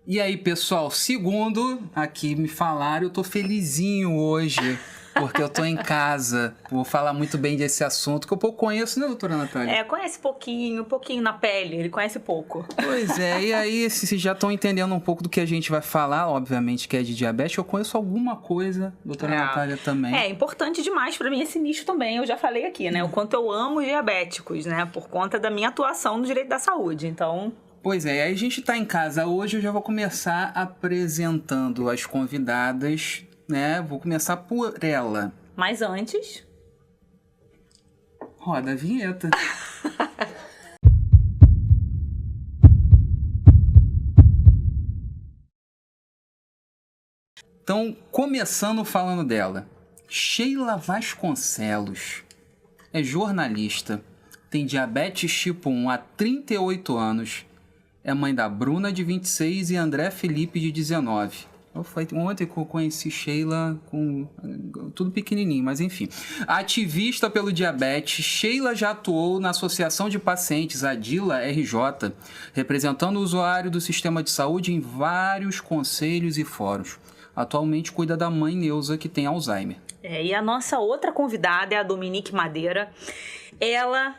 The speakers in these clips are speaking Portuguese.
E aí, pessoal, segundo aqui me falaram, eu tô felizinho hoje, porque eu tô em casa. Vou falar muito bem desse assunto, que eu pouco conheço, né, doutora Natália? Conhece pouquinho na pele, ele conhece pouco. Pois é, e aí, se vocês já estão entendendo um pouco do que a gente vai falar, obviamente que é de diabetes, eu conheço alguma coisa, doutora Natália também. É importante demais pra mim esse nicho também, eu já falei aqui, né, o quanto eu amo os diabéticos, né, por conta da minha atuação no direito da saúde, então... Pois é, aí a gente tá em casa hoje, eu já vou começar apresentando as convidadas, né? Vou começar por ela. Mas antes... Roda a vinheta. Então, começando falando dela. Sheila Vasconcelos é jornalista, tem diabetes tipo 1 há 38 anos, é mãe da Bruna, de 26, e André Felipe, de 19. Foi ontem que eu conheci Sheila com tudo pequenininho, mas enfim. Ativista pelo diabetes, Sheila já atuou na Associação de Pacientes, ADILA RJ, representando o usuário do sistema de saúde em vários conselhos e fóruns. Atualmente cuida da mãe Neuza, que tem Alzheimer. E a nossa outra convidada é a Dominique Madeira. Ela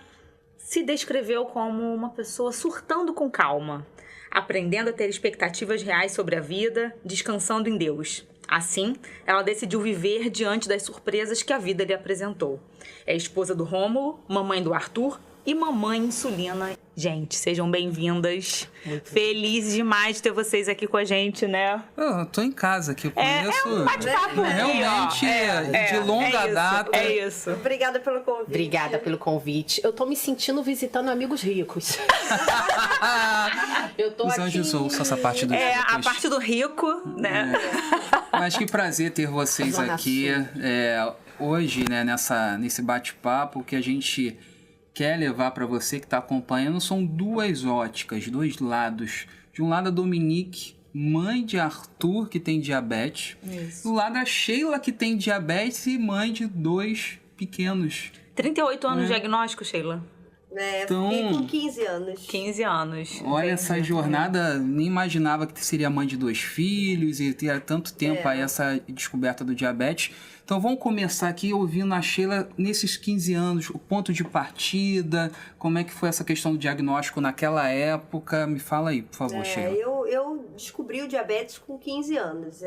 se descreveu como uma pessoa surtando com calma, aprendendo a ter expectativas reais sobre a vida, descansando em Deus. Assim, ela decidiu viver diante das surpresas que a vida lhe apresentou. É esposa do Rômulo, mamãe do Arthur e mamãe insulina. Gente, sejam bem-vindas. Feliz demais de ter vocês aqui com a gente, né? Eu tô em casa aqui, eu conheço... É um bate-papo realmente de longa data. É isso. Obrigada pelo convite. Obrigada pelo convite. Eu tô me sentindo visitando amigos ricos. Eu tô Os aqui... anjos ouçam essa parte do ricos. A parte do rico, né? Mas que prazer ter vocês Zona aqui. Hoje, né, nesse bate-papo que a gente quer levar para você que está acompanhando, são duas óticas, dois lados. De um lado a Dominique, mãe de Arthur, que tem diabetes. Isso. Do lado a Sheila, que tem diabetes e mãe de 2 pequenos. 38 anos de diagnóstico, Sheila? Então, fiquei com 15 anos. 15 anos. Olha, essa jornada, nem imaginava que seria mãe de 2 filhos e ter tanto tempo aí essa descoberta do diabetes. Então vamos começar aqui ouvindo a Sheila nesses 15 anos, o ponto de partida, como é que foi essa questão do diagnóstico naquela época. Me fala aí, por favor, Sheila. Eu descobri o diabetes com 15 anos.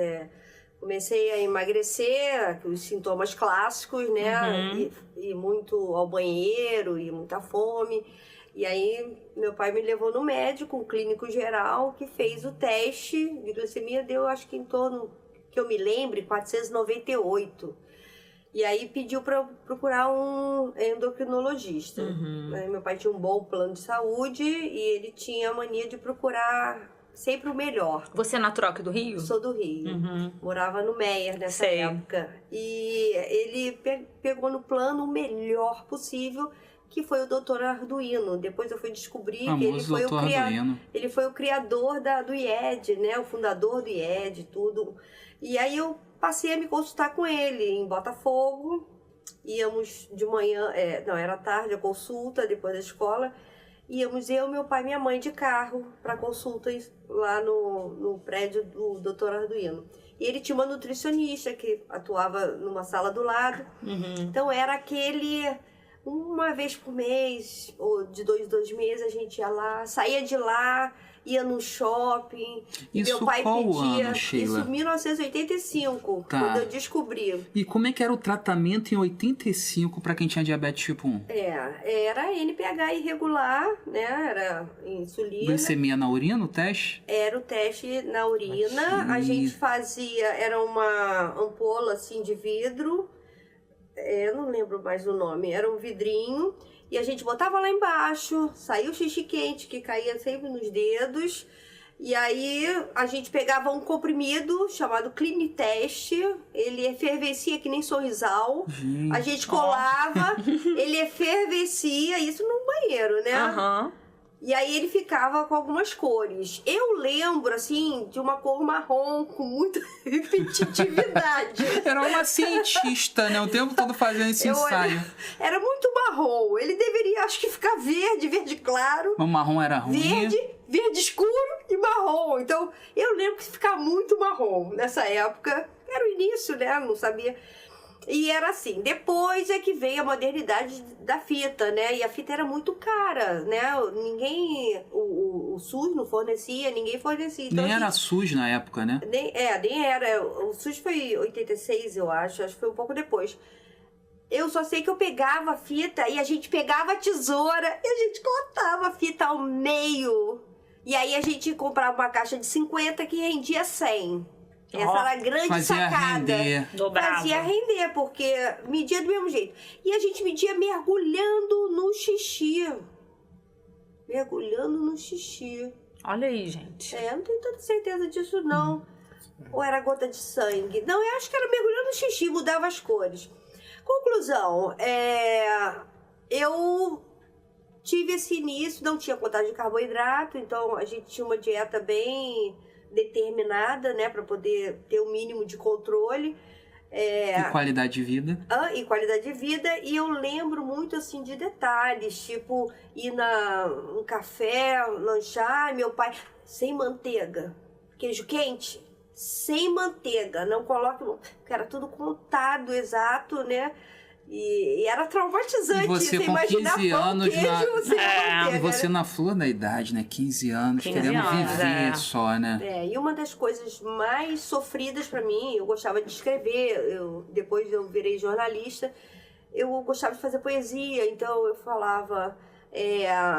Comecei a emagrecer, os sintomas clássicos, né? E muito ao banheiro, e muita fome. E aí, meu pai me levou no médico, um clínico geral, que fez o teste de glicemia, deu acho que em torno, que eu me lembre, 498. E aí pediu para procurar um endocrinologista. Meu pai tinha um bom plano de saúde e ele tinha a mania de procurar sempre o melhor. Você é natural aqui do Rio? Eu sou do Rio. Morava no Meier nessa época. E ele pegou no plano o melhor possível, que foi o Dr. Arduino. Depois eu fui descobrir que ele foi o criador do IED, né? O fundador do IED, tudo. E aí eu passei a me consultar com ele em Botafogo. Íamos de manhã, era tarde, a consulta, depois da escola. Íamos eu, meu pai e minha mãe de carro para consulta lá no prédio do Dr. Arduino. E ele tinha uma nutricionista que atuava numa sala do lado. Então era aquele... Uma vez por mês, ou de 2 meses, a gente ia lá, saía de lá, ia no shopping. Isso meu pai qual pedia. Ano, Sheila? Isso em 1985, quando eu descobri. E como é que era o tratamento em 85 para quem tinha diabetes tipo 1? Era NPH irregular, né? Era insulina. Glicemia na urina, o teste? Era o teste na urina. A gente fazia, era uma ampola assim de vidro. Eu não lembro mais o nome, era um vidrinho, e a gente botava lá embaixo, saía o xixi quente, que caía sempre nos dedos, e aí a gente pegava um comprimido chamado Clinitest, ele efervescia que nem Sorrisal, a gente colava, ele efervescia, isso no banheiro, né? E aí ele ficava com algumas cores. Eu lembro, assim, de uma cor marrom com muita repetitividade. Era uma cientista, né? O tempo todo fazendo esse ensaio. Era muito marrom. Ele deveria, acho que, ficar verde claro. O marrom era ruim. Verde escuro e marrom. Então, eu lembro que ficava muito marrom nessa época. Era o início, né? Não sabia... E era assim, depois é que veio a modernidade da fita, né? E a fita era muito cara, né? Ninguém, o SUS não fornecia, ninguém fornecia. Então, nem era SUS na época, né? Nem era. O SUS foi 86, eu acho que foi um pouco depois. Eu só sei que eu pegava a fita e a gente pegava a tesoura e a gente cortava a fita ao meio. E aí a gente comprava uma caixa de 50 que rendia 100. Essa era a grande sacada. Fazia render, porque media do mesmo jeito. E a gente media mergulhando no xixi. Olha aí, gente. Não tenho tanta certeza disso, não. Ou era gota de sangue? Não, eu acho que era mergulhando no xixi, mudava as cores. Conclusão, eu tive esse início, não tinha contagem de carboidrato, então a gente tinha uma dieta bem... determinada, né, para poder ter o mínimo de controle. E qualidade de vida. E qualidade de vida. E eu lembro muito, assim, de detalhes, tipo, ir num café, lanchar, meu pai, sem manteiga, queijo quente, sem manteiga, não coloque... Era tudo contado, exato, né? E era traumatizante. E você com 15 anos e você na flor da idade, né? 15 anos, querendo viver só, né? E uma das coisas mais sofridas pra mim, eu gostava de escrever, depois eu virei jornalista, eu gostava de fazer poesia, então eu falava,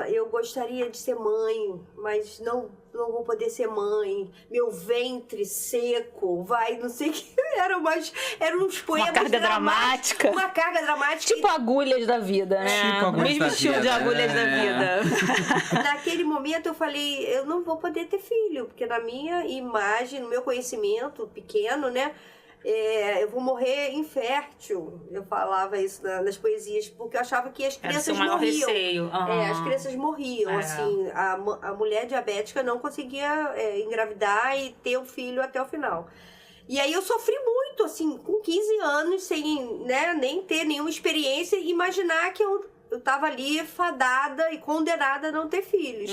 eu gostaria de ser mãe, mas não vou poder ser mãe, meu ventre seco, não sei o que, eram uns poemas uma carga dramática. Uma carga dramática. Tipo agulhas da vida, né? O mesmo estilo de agulhas da vida. Naquele momento eu falei, eu não vou poder ter filho, porque na minha imagem, no meu conhecimento pequeno, né, eu vou morrer infértil. Eu falava isso nas poesias, porque eu achava que as crianças morriam. Receio. As crianças morriam, assim. A mulher diabética não conseguia engravidar e ter um filho até o final. E aí eu sofri muito, assim, com 15 anos, sem, né, nem ter nenhuma experiência, e imaginar que eu tava ali fadada e condenada a não ter filhos.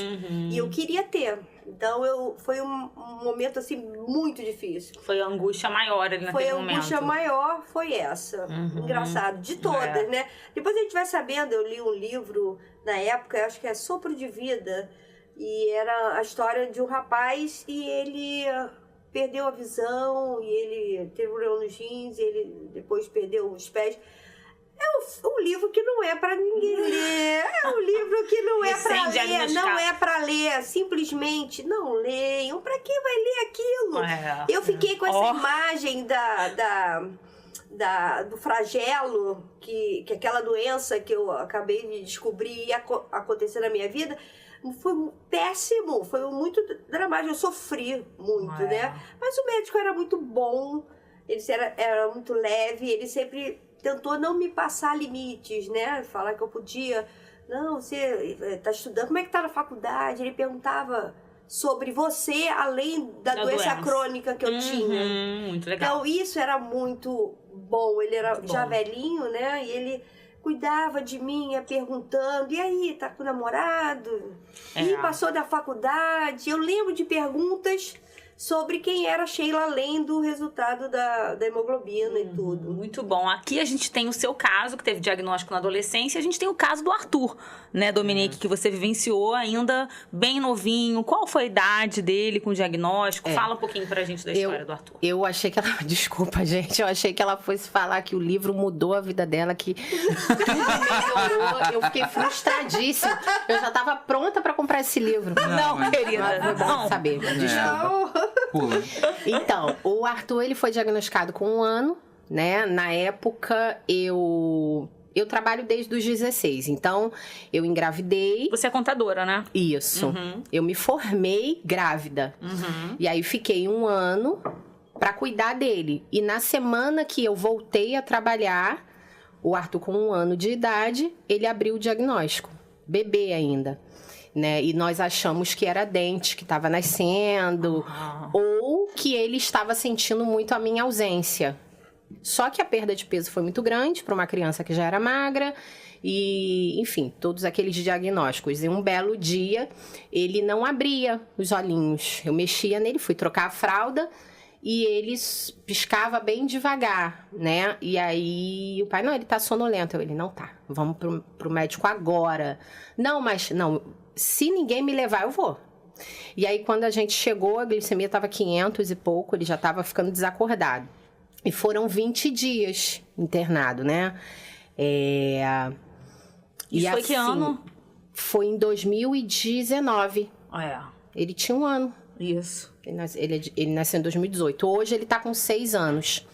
E eu queria ter. Então, foi um momento, assim, muito difícil. Foi a angústia maior ali naquele momento. Foi a angústia maior, foi essa. Engraçado. De todas, né? Depois a gente vai sabendo, eu li um livro, na época, acho que é Sopro de Vida, e era a história de um rapaz, e ele perdeu a visão, e ele teve um problema nos rins, e ele depois perdeu os pés. É um livro que não é para ninguém ler. É um livro que não é para ler. Não é para ler. Simplesmente não leiam. Para quem vai ler aquilo? Eu fiquei com essa imagem do flagelo, que aquela doença que eu acabei de descobrir ia acontecer na minha vida. Foi péssimo. Foi muito dramático. Eu sofri muito, né? Mas o médico era muito bom. Ele era muito leve. Ele sempre... tentou não me passar limites, né? Falar que eu podia... Não, você está estudando, como é que está na faculdade? Ele perguntava sobre você, além da doença crônica que eu tinha. Muito legal. Então, isso era muito bom. Ele era já velhinho, né? E ele cuidava de mim, ia perguntando, e aí, tá com o namorado? E passou da faculdade. Eu lembro de perguntas... sobre quem era Sheila, além do resultado da hemoglobina e tudo. Muito bom. Aqui a gente tem o seu caso, que teve diagnóstico na adolescência, e a gente tem o caso do Arthur, né, Dominique, que você vivenciou ainda bem novinho. Qual foi a idade dele com o diagnóstico? Fala um pouquinho pra gente da história do Arthur. Eu achei que ela... Desculpa, gente. Eu achei que ela fosse falar que o livro mudou a vida dela, que tudo melhorou. Eu fiquei frustradíssima. Eu já tava pronta pra comprar esse livro. Não, querida. Não saber. Desculpa. Pula. Então, o Arthur, ele foi diagnosticado com 1 ano, né? Na época, eu trabalho desde os 16, então eu engravidei. Você é contadora, né? Isso. Eu me formei grávida. E aí fiquei 1 ano pra cuidar dele. E na semana que eu voltei a trabalhar, o Arthur com 1 ano de idade, ele abriu o diagnóstico. Bebê ainda. né? E nós achamos que era dente que estava nascendo, ou que ele estava sentindo muito a minha ausência. Só que a perda de peso foi muito grande para uma criança que já era magra. E, enfim, todos aqueles diagnósticos. E um belo dia, ele não abria os olhinhos. Eu mexia nele, fui trocar a fralda e ele piscava bem devagar, né? E aí o pai, não, ele tá sonolento. Ele, não tá, vamos pro médico agora. Não, mas, não, se ninguém me levar, eu vou. E aí quando a gente chegou, a glicemia tava 500 e pouco, ele já tava ficando desacordado. E foram 20 dias internado, né? Isso foi que ano? Foi em 2019. Ele tinha 1 ano. Isso. Ele nasceu em 2018. Hoje ele tá com 6 anos.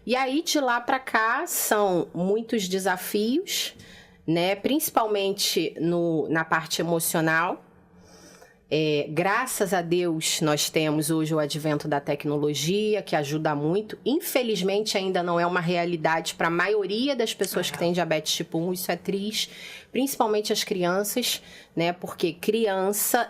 E aí, de lá pra cá, são muitos desafios, né? Principalmente na parte emocional. Graças a Deus, nós temos hoje o advento da tecnologia, que ajuda muito. Infelizmente, ainda não é uma realidade para a maioria das pessoas que têm diabetes tipo 1. Isso é triste, principalmente as crianças, né? Porque criança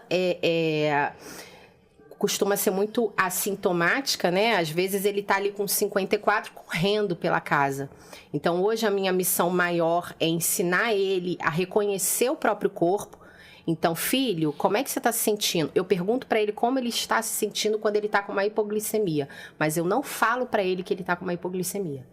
costuma ser muito assintomática, né? Às vezes ele tá ali com 54 correndo pela casa. Então, hoje a minha missão maior é ensinar ele a reconhecer o próprio corpo. Então, filho, como é que você está se sentindo? Eu pergunto para ele como ele está se sentindo quando ele está com uma hipoglicemia. Mas eu não falo para ele que ele está com uma hipoglicemia.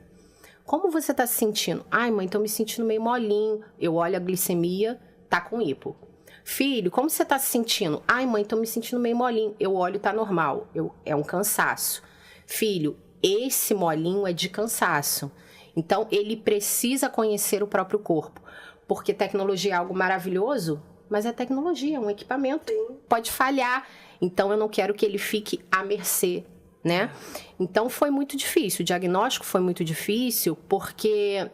Como você está se sentindo? Ai, mãe, estou me sentindo meio molinho. Eu olho a glicemia, tá com hipo. Filho, como você está se sentindo? Ai, mãe, estou me sentindo meio molinho. Eu olho, tá normal. É um cansaço. Filho, esse molinho é de cansaço. Então, ele precisa conhecer o próprio corpo. Porque tecnologia é algo maravilhoso, mas é tecnologia, é um equipamento. Sim. Pode falhar. Então, eu não quero que ele fique à mercê, né? Então, foi muito difícil. O diagnóstico foi muito difícil porque,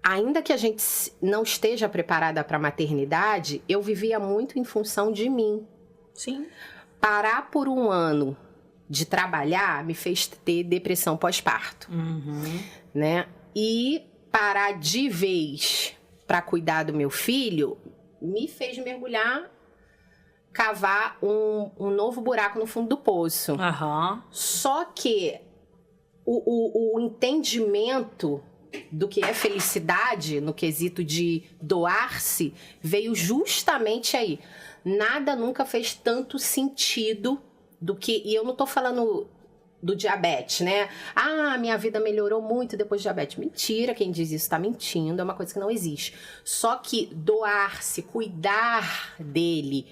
ainda que a gente não esteja preparada para a maternidade, eu vivia muito em função de mim. Sim. Parar por 1 ano de trabalhar me fez ter depressão pós-parto, né? E parar de vez para cuidar do meu filho me fez mergulhar, cavar um novo buraco no fundo do poço. Só que o entendimento do que é felicidade, no quesito de doar-se, veio justamente aí. Nada nunca fez tanto sentido do que... E eu não tô falando do diabetes, né? Ah, minha vida melhorou muito depois do diabetes. Mentira, quem diz isso tá mentindo, é uma coisa que não existe. Só que doar-se, cuidar dele.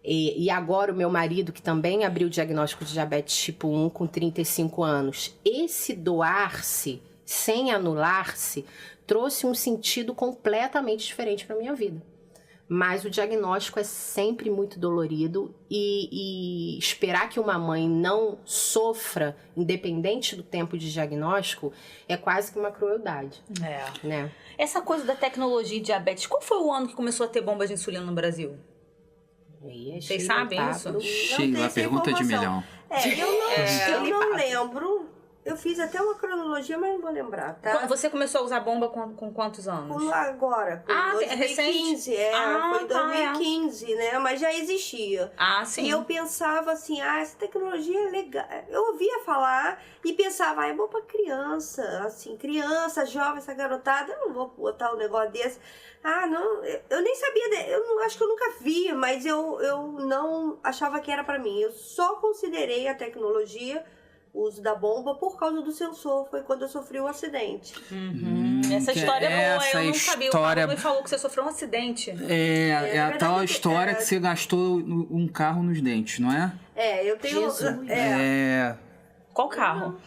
E agora o meu marido, que também abriu o diagnóstico de diabetes tipo 1 com 35 anos. Esse doar-se, sem anular-se, trouxe um sentido completamente diferente para minha vida. Mas o diagnóstico é sempre muito dolorido e esperar que uma mãe não sofra, independente do tempo de diagnóstico, é quase que uma crueldade. Né? Essa coisa da tecnologia e diabetes, qual foi o ano que começou a ter bombas de insulina no Brasil? Vocês sabem isso? Sheila, a pergunta de milhão. Eu não lembro. Eu fiz até uma cronologia, mas não vou lembrar, tá? Você começou a usar bomba com quantos anos? Agora, com 2015. Foi 2015, né? Mas já existia. Sim. E eu pensava assim, essa tecnologia é legal. Eu ouvia falar e pensava, é bom pra criança, assim, criança, jovem, essa garotada, eu não vou botar um negócio desse. Não, eu nem sabia, acho que eu nunca vi, mas eu não achava que era pra mim. Eu só considerei a tecnologia, o uso da bomba, por causa do sensor. Foi quando eu sofri um acidente. Essa história é boa, eu não sabia. O Paulo me falou que você sofreu um acidente. É a tal história que você gastou um carro nos dentes, não é? Eu tenho... Qual carro?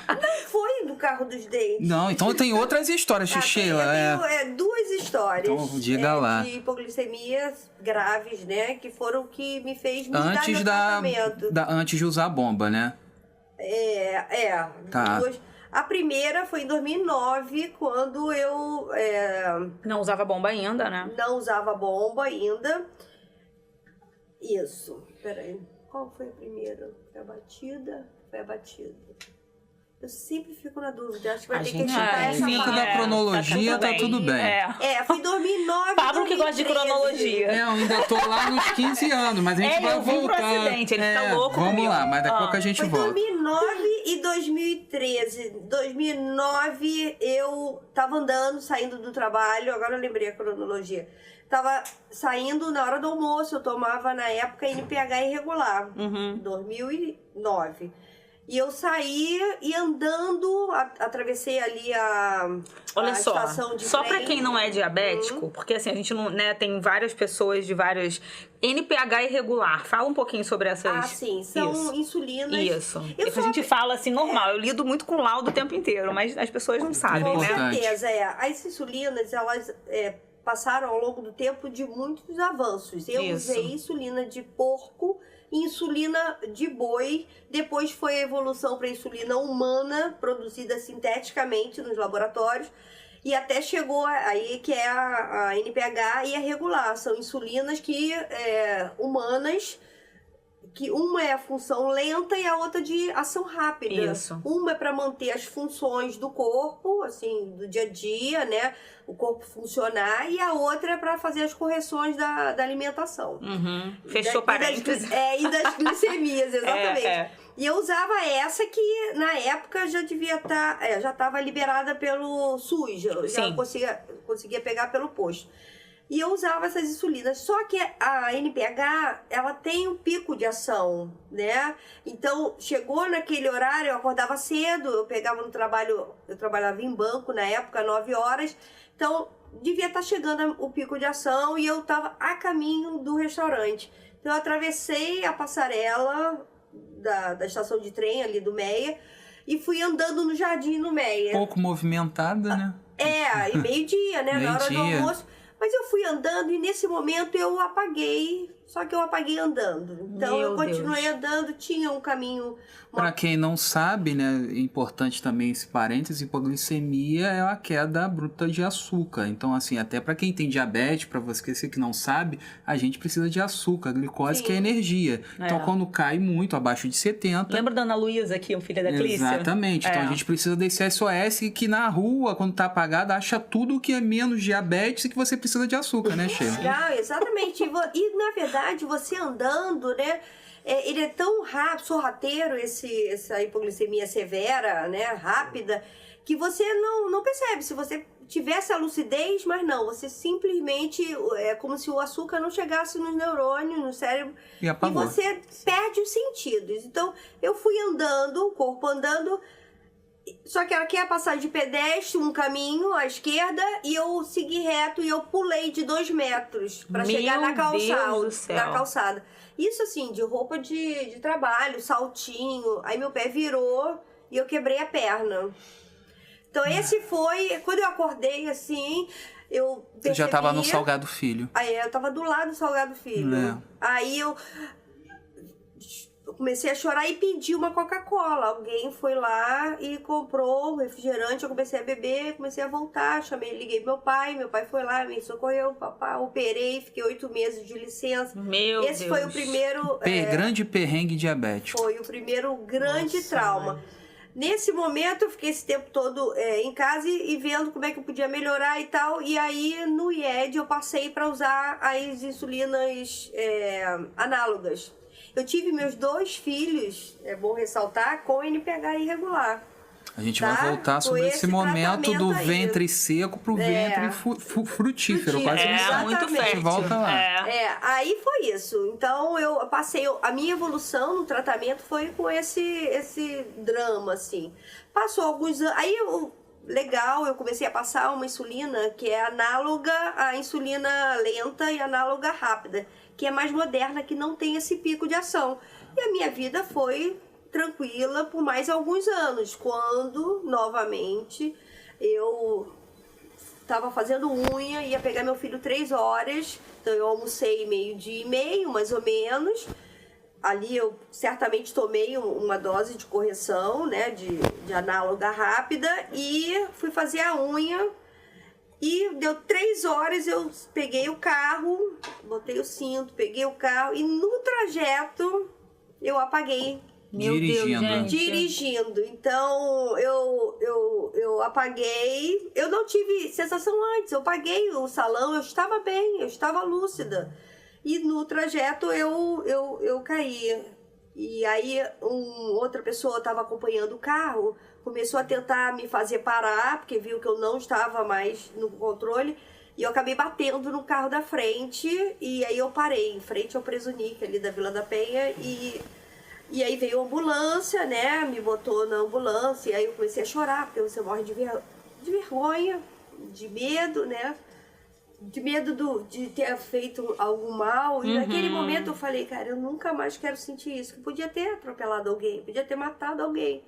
Não foi do carro dos dentes. Não, então tem outras histórias, Sheila. Tenho 2 histórias. Então, diga lá. De hipoglicemias graves, né? Que foram o que me fez mudar antes meu tratamento. Antes de usar a bomba, né? Tá. A primeira foi em 2009, quando eu... Não usava bomba ainda, né? Não usava bomba ainda. Isso. Peraí. Qual foi a primeira? Foi a batida? Foi a batida. Eu sempre fico na dúvida. Acho que vai ter que gente editar essa Dentro parte. da cronologia, tá tudo bem. Foi em 2009, Pablo que gosta de 2013. cronologia. Eu ainda tô lá nos 15 anos, mas a gente vai eu vi voltar. pro acidente, ele fica louco Vamos comigo. lá, mas daqui a pouco a gente Foi volta. 2009 e 2013. 2009 eu tava andando, saindo do trabalho, agora eu lembrei a cronologia. Tava saindo na hora do almoço, eu tomava na época NPH irregular, 2009. E eu saí e andando, atravessei ali a estação de só trem. pra quem não é diabético, porque assim, a gente não, né, tem várias pessoas de várias... NPH irregular, fala um pouquinho sobre essas... sim, são insulinas. Isso. A gente fala assim, normal, eu lido muito com laudo o tempo inteiro, mas as pessoas não sabem, Com né? certeza, As insulinas, elas passaram ao longo do tempo de muitos avanços. Eu usei insulina de porco, insulina de boi, depois foi a evolução para insulina humana, produzida sinteticamente nos laboratórios, e até chegou aí que é a NPH e a regular. São insulinas humanas, que uma é a função lenta e a outra de ação rápida. Isso. Uma é para manter as funções do corpo, assim, do dia a dia, né? O corpo funcionar, e a outra é para fazer as correções da alimentação. Fechou parênteses. E das glicemias, exatamente. E eu usava essa que, na época, já devia estar... já estava liberada pelo SUS. Eu já conseguia pegar pelo posto. E eu usava essas insulinas. Só que a NPH, ela tem um pico de ação, né? Então, chegou naquele horário, eu acordava cedo, eu pegava no trabalho... Eu trabalhava em banco, na época, 9 horas. Então, devia estar chegando o pico de ação e eu estava a caminho do restaurante. Então, eu atravessei a passarela da estação de trem ali do Meia e fui andando no jardim no Meia. Pouco movimentada, né? E meio-dia, né? Na hora do almoço. Mas eu fui andando e nesse momento eu apaguei, só que eu apaguei andando. Então eu continuei andando, tinha um caminho... Para quem não sabe, né, é importante também esse parênteses, hipoglicemia é a queda bruta de açúcar. Então, assim, até para quem tem diabetes, para você que não sabe, a gente precisa de açúcar, glicose, que é energia. Então, quando cai muito, abaixo de 70... Lembra da Ana Luísa aqui, filha da Clícia? Exatamente. Então, a gente precisa desse SOS que na rua, quando tá apagado, acha tudo que é menos diabetes e que você precisa de açúcar, né, Sheila? Não, exatamente. E, na verdade, você andando, né? Ele é tão rápido, sorrateiro, essa hipoglicemia severa, né, rápida, que você não percebe. Se você tivesse a lucidez, mas não, você simplesmente, é como se o açúcar não chegasse nos neurônios, no cérebro, e você perde os sentidos. Então, eu fui andando, o corpo andando, só que aqui é a passagem de pedestre, um caminho à esquerda, e eu segui reto e eu pulei de 2 metros para chegar na calçada. Isso assim, de roupa de trabalho, saltinho. Aí meu pé virou e eu quebrei a perna. Então esse foi... Quando eu acordei assim, eu percebi... Você já tava no Salgado Filho. Aí eu tava do lado do Salgado Filho. Aí eu comecei a chorar e pedi uma Coca-Cola. Alguém foi lá e comprou um refrigerante, eu comecei a beber, comecei a voltar, liguei meu pai foi lá, me socorreu, papai, operei, fiquei 8 meses de licença. Esse foi o primeiro... grande perrengue diabético. Foi o primeiro grande trauma. Nesse momento, eu fiquei esse tempo todo em casa e vendo como é que eu podia melhorar e tal. E aí, no IED, eu passei para usar as insulinas análogas. Eu tive meus 2 filhos, é bom ressaltar, com NPH irregular. A gente vai voltar sobre esse momento do ventre seco pro ventre frutífero. Quase muito fértil. Volta lá. Aí foi isso. Então, eu passei... A minha evolução no tratamento foi com esse drama, assim. Passou alguns anos... Aí, eu comecei a passar uma insulina que é análoga à insulina lenta e análoga rápida, que é mais moderna, que não tem esse pico de ação. E a minha vida foi tranquila por mais alguns anos, quando, novamente, eu estava fazendo unha, ia pegar meu filho 3 horas, então eu almocei 12:30, mais ou menos. Ali eu certamente tomei uma dose de correção, né, de análoga rápida, e fui fazer a unha. E deu 3 horas, eu peguei o carro, botei o cinto, peguei o carro, e no trajeto eu apaguei Meu Deus, gente. Dirigindo. Então, eu apaguei. Eu não tive sensação antes. Eu paguei o salão, eu estava bem, eu estava lúcida. E no trajeto eu caí. E aí outra pessoa estava acompanhando o carro, começou a tentar me fazer parar, porque viu que eu não estava mais no controle. E eu acabei batendo no carro da frente. E aí eu parei em frente ao Presunic ali da Vila da Penha. E aí veio a ambulância, né? Me botou na ambulância. E aí eu comecei a chorar, porque você morre de vergonha, de medo, né? De medo de ter feito algo mal. E naquele momento eu falei, cara, eu nunca mais quero sentir isso. Eu podia ter atropelado alguém, podia ter matado alguém.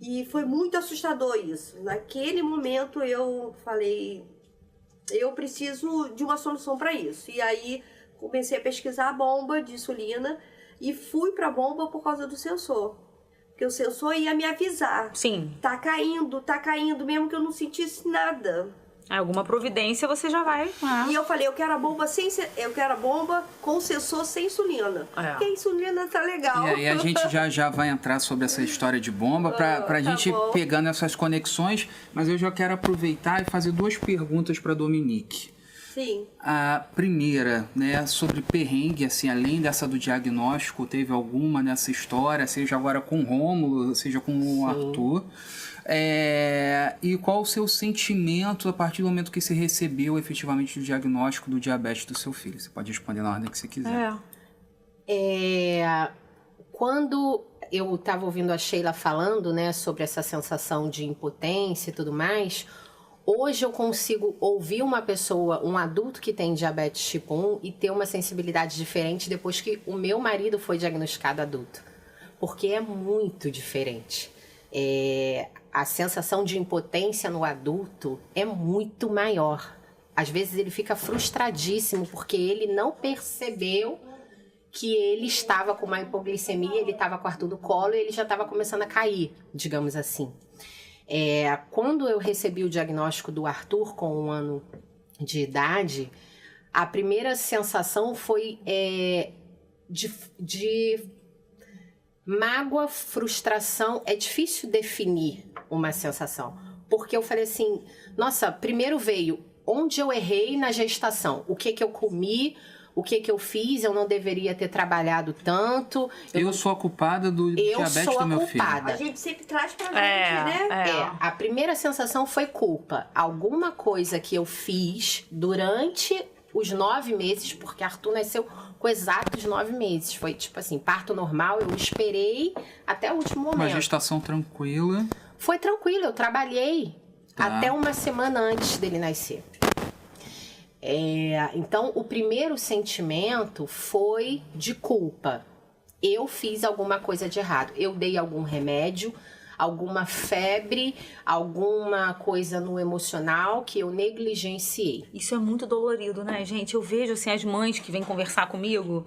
E foi muito assustador isso. Naquele momento eu falei, eu preciso de uma solução para isso. E aí comecei a pesquisar a bomba de insulina e fui para a bomba por causa do sensor. Porque o sensor ia me avisar. Sim. Tá caindo, mesmo que eu não sentisse nada. Alguma providência você já vai. E eu falei, eu quero a bomba com sensor sem insulina. Porque a insulina tá legal. E aí a gente já vai entrar sobre essa história de bomba pra gente pegando essas conexões, mas eu já quero aproveitar e fazer 2 perguntas para Dominique. Sim. A primeira, né, sobre perrengue, assim, além dessa do diagnóstico, teve alguma nessa história, seja agora com o Rômulo, seja com o Arthur? E qual o seu sentimento a partir do momento que você recebeu efetivamente o diagnóstico do diabetes do seu filho? Você pode responder na ordem que você quiser. Quando eu estava ouvindo a Sheila falando, né, sobre essa sensação de impotência e tudo mais, hoje eu consigo ouvir uma pessoa, um adulto que tem diabetes tipo 1 e ter uma sensibilidade diferente depois que o meu marido foi diagnosticado adulto. Porque é muito diferente. A sensação de impotência no adulto é muito maior. Às vezes ele fica frustradíssimo porque ele não percebeu que ele estava com uma hipoglicemia, ele estava com o Arthur no colo e ele já estava começando a cair, digamos assim. Quando eu recebi o diagnóstico do Arthur com 1 ano de idade, a primeira sensação foi de mágoa, frustração. É difícil definir uma sensação, porque eu falei assim, nossa, primeiro veio onde eu errei na gestação, o que eu comi, o que eu fiz, eu não deveria ter trabalhado tanto. Eu sou a culpada do diabetes do meu filho. A gente sempre traz pra gente, né? A primeira sensação foi culpa. Alguma coisa que eu fiz durante os 9 meses, porque Arthur nasceu com exatos 9 meses. Foi tipo assim, parto normal, eu esperei até o último momento. Uma gestação tranquila. Foi tranquilo, eu trabalhei até uma semana antes dele nascer. Então, o primeiro sentimento foi de culpa. Eu fiz alguma coisa de errado. Eu dei algum remédio, alguma febre, alguma coisa no emocional que eu negligenciei. Isso é muito dolorido, né, gente? Eu vejo assim as mães que vêm conversar comigo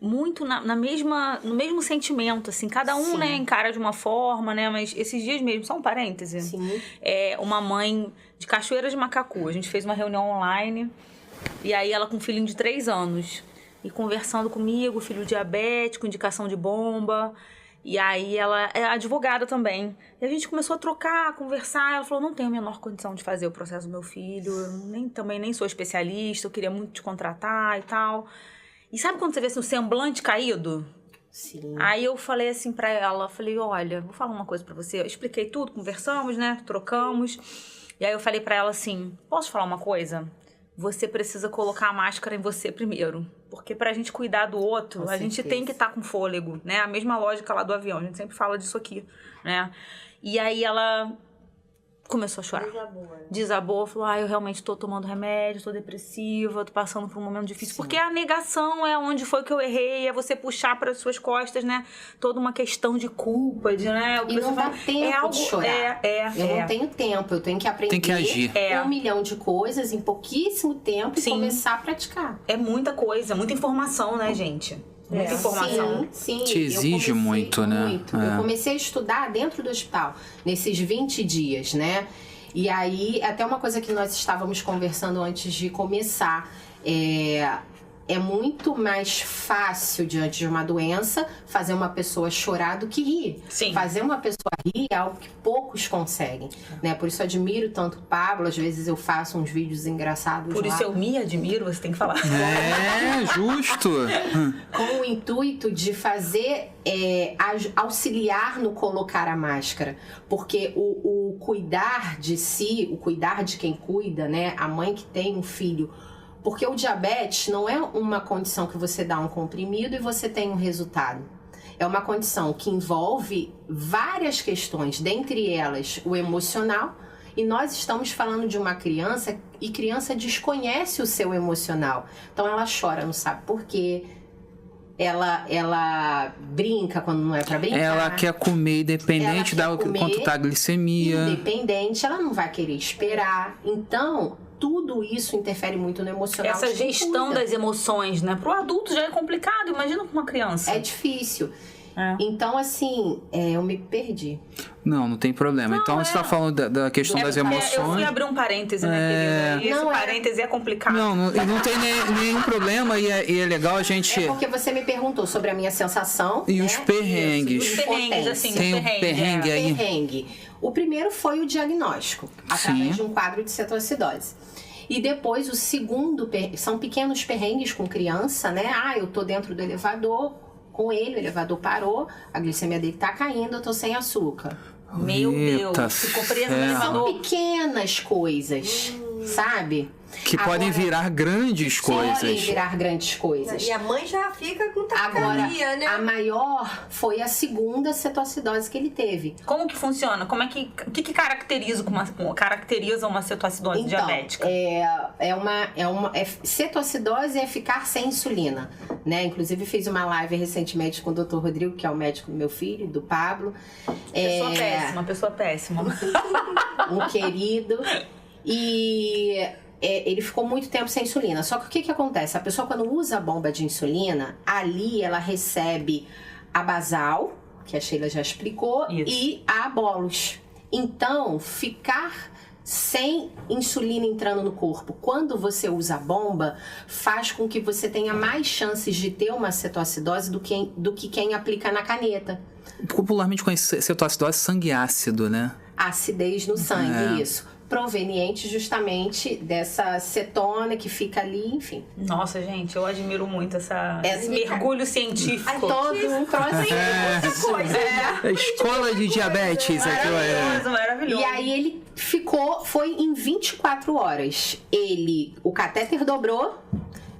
muito no mesmo sentimento, assim, cada um, né, encara de uma forma, né, mas esses dias mesmo, só um parêntese. Sim. Uma mãe de Cachoeira de Macacu, a gente fez uma reunião online, e aí ela com um filhinho de 3 anos, e conversando comigo, filho diabético, indicação de bomba, e aí ela é advogada também, e a gente começou a trocar, a conversar, ela falou, não tenho a menor condição de fazer o processo do meu filho, eu também nem sou especialista, eu queria muito te contratar e tal. E sabe quando você vê assim, o semblante caído? Sim. Aí eu falei assim pra ela, falei, olha, vou falar uma coisa pra você. Eu expliquei tudo, conversamos, né? Trocamos. E aí eu falei pra ela assim, posso falar uma coisa? Você precisa colocar a máscara em você primeiro. Porque pra gente cuidar do outro, a gente tem que estar com fôlego, né? A mesma lógica lá do avião, a gente sempre fala disso aqui, né? E aí ela começou a chorar. Desabou, falou, eu realmente tô tomando remédio, tô depressiva, tô passando por um momento difícil. Sim. Porque a negação é onde foi que eu errei, é você puxar para as suas costas, né? Toda uma questão de culpa, né? E não dá tempo de chorar. Eu não tenho tempo, eu tenho que aprender. Tem que agir. 1 milhão de coisas em pouquíssimo tempo. Sim. E começar a praticar. É muita coisa, muita informação, né, gente? Muita informação. Sim. Te exige muito, né? Muito. Eu comecei a estudar dentro do hospital, nesses 20 dias, né? E aí, até uma coisa que nós estávamos conversando antes de começar, é muito mais fácil, diante de uma doença, fazer uma pessoa chorar do que rir. Sim. Fazer uma pessoa rir é algo que poucos conseguem, né? Por isso eu admiro tanto o Pablo. Às vezes eu faço uns vídeos engraçados Por lá. isso eu me admiro, você tem que falar. Justo. Com o intuito de fazer, auxiliar no colocar a máscara. Porque o cuidar de si, o cuidar de quem cuida, né? A mãe que tem um filho. Porque o diabetes não é uma condição que você dá um comprimido e você tem um resultado. É uma condição que envolve várias questões, dentre elas o emocional. E nós estamos falando de uma criança, e criança desconhece o seu emocional. Então ela chora, não sabe por quê. Ela brinca quando não é pra brincar. Ela quer comer independente quanto tá a glicemia. Independente, ela não vai querer esperar. Então, tudo isso interfere muito no emocional. Essa gestão das emoções, né? Pro adulto já é complicado, imagina pra uma criança. É difícil. Então, assim, eu me perdi. Não tem problema. Então, você tá falando da questão das emoções. Eu fui abrir um parêntese, né, querida? E esse parêntese é complicado. Não tem nenhum problema e é legal a gente... É porque você me perguntou sobre a minha sensação. E os perrengues. Os perrengues, assim. Tem um perrengue aí. Perrengue. O primeiro foi o diagnóstico, através de um quadro de cetoacidose. E depois, o segundo, são pequenos perrengues com criança, né? Eu tô dentro do elevador com ele, o elevador parou, a glicemia dele tá caindo, eu tô sem açúcar. Meu Deus, ficou preso no elevador. São pequenas coisas, sabe? Que podem virar grandes coisas. Podem virar grandes coisas. E a mãe já fica com taquicardia, né? A maior foi a segunda cetoacidose que ele teve. Como que funciona? O que caracteriza uma cetoacidose diabética? Cetoacidose é ficar sem insulina, né? Inclusive fiz uma live recentemente com o Dr. Rodrigo, que é o médico do meu filho, do Pablo. Pessoa péssima. Um querido. E ele ficou muito tempo sem insulina. Só que o que acontece? A pessoa, quando usa a bomba de insulina, ali ela recebe a basal, que a Sheila já explicou, e a bolus. Então, ficar sem insulina entrando no corpo, quando você usa a bomba, faz com que você tenha mais chances de ter uma cetoacidose do que quem aplica na caneta. Popularmente conhecido cetoacidose, sangue ácido, né? Acidez no sangue, isso. Proveniente justamente dessa cetona que fica ali, enfim. Nossa, gente, eu admiro muito esse mergulho científico. Todo um processo. A escola de diabetes. Maravilhoso. E aí ele foi em 24 horas. O catéter dobrou,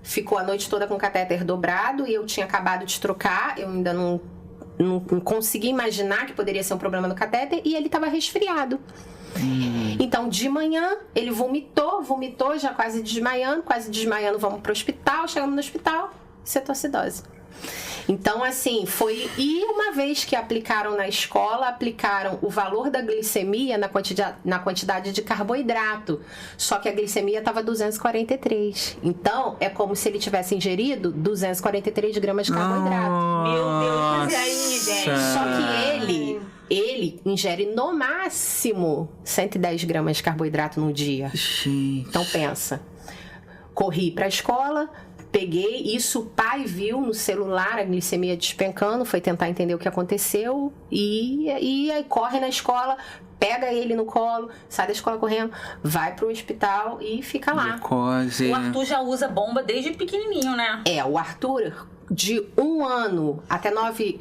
ficou a noite toda com o catéter dobrado e eu tinha acabado de trocar, eu ainda não consegui imaginar que poderia ser um problema no catéter e ele estava resfriado. Então, de manhã, ele vomitou, já quase desmaiando, vamos pro hospital, chegamos no hospital, cetoacidose. Então, assim, e uma vez que aplicaram na escola, aplicaram o valor da glicemia na quantidade de carboidrato. Só que a glicemia estava 243. Então, é como se ele tivesse ingerido 243 gramas de carboidrato. Meu Deus, mas e aí, gente? Só que ele ingere no máximo 110 gramas de carboidrato no dia. Gente. Então, pensa. Corri pra escola, peguei isso, o pai viu no celular a glicemia despencando, foi tentar entender o que aconteceu e aí corre na escola, pega ele no colo, sai da escola correndo, vai pro hospital e fica lá. Glicose. O Arthur já usa bomba desde pequenininho, né? O Arthur, de 1 ano até 9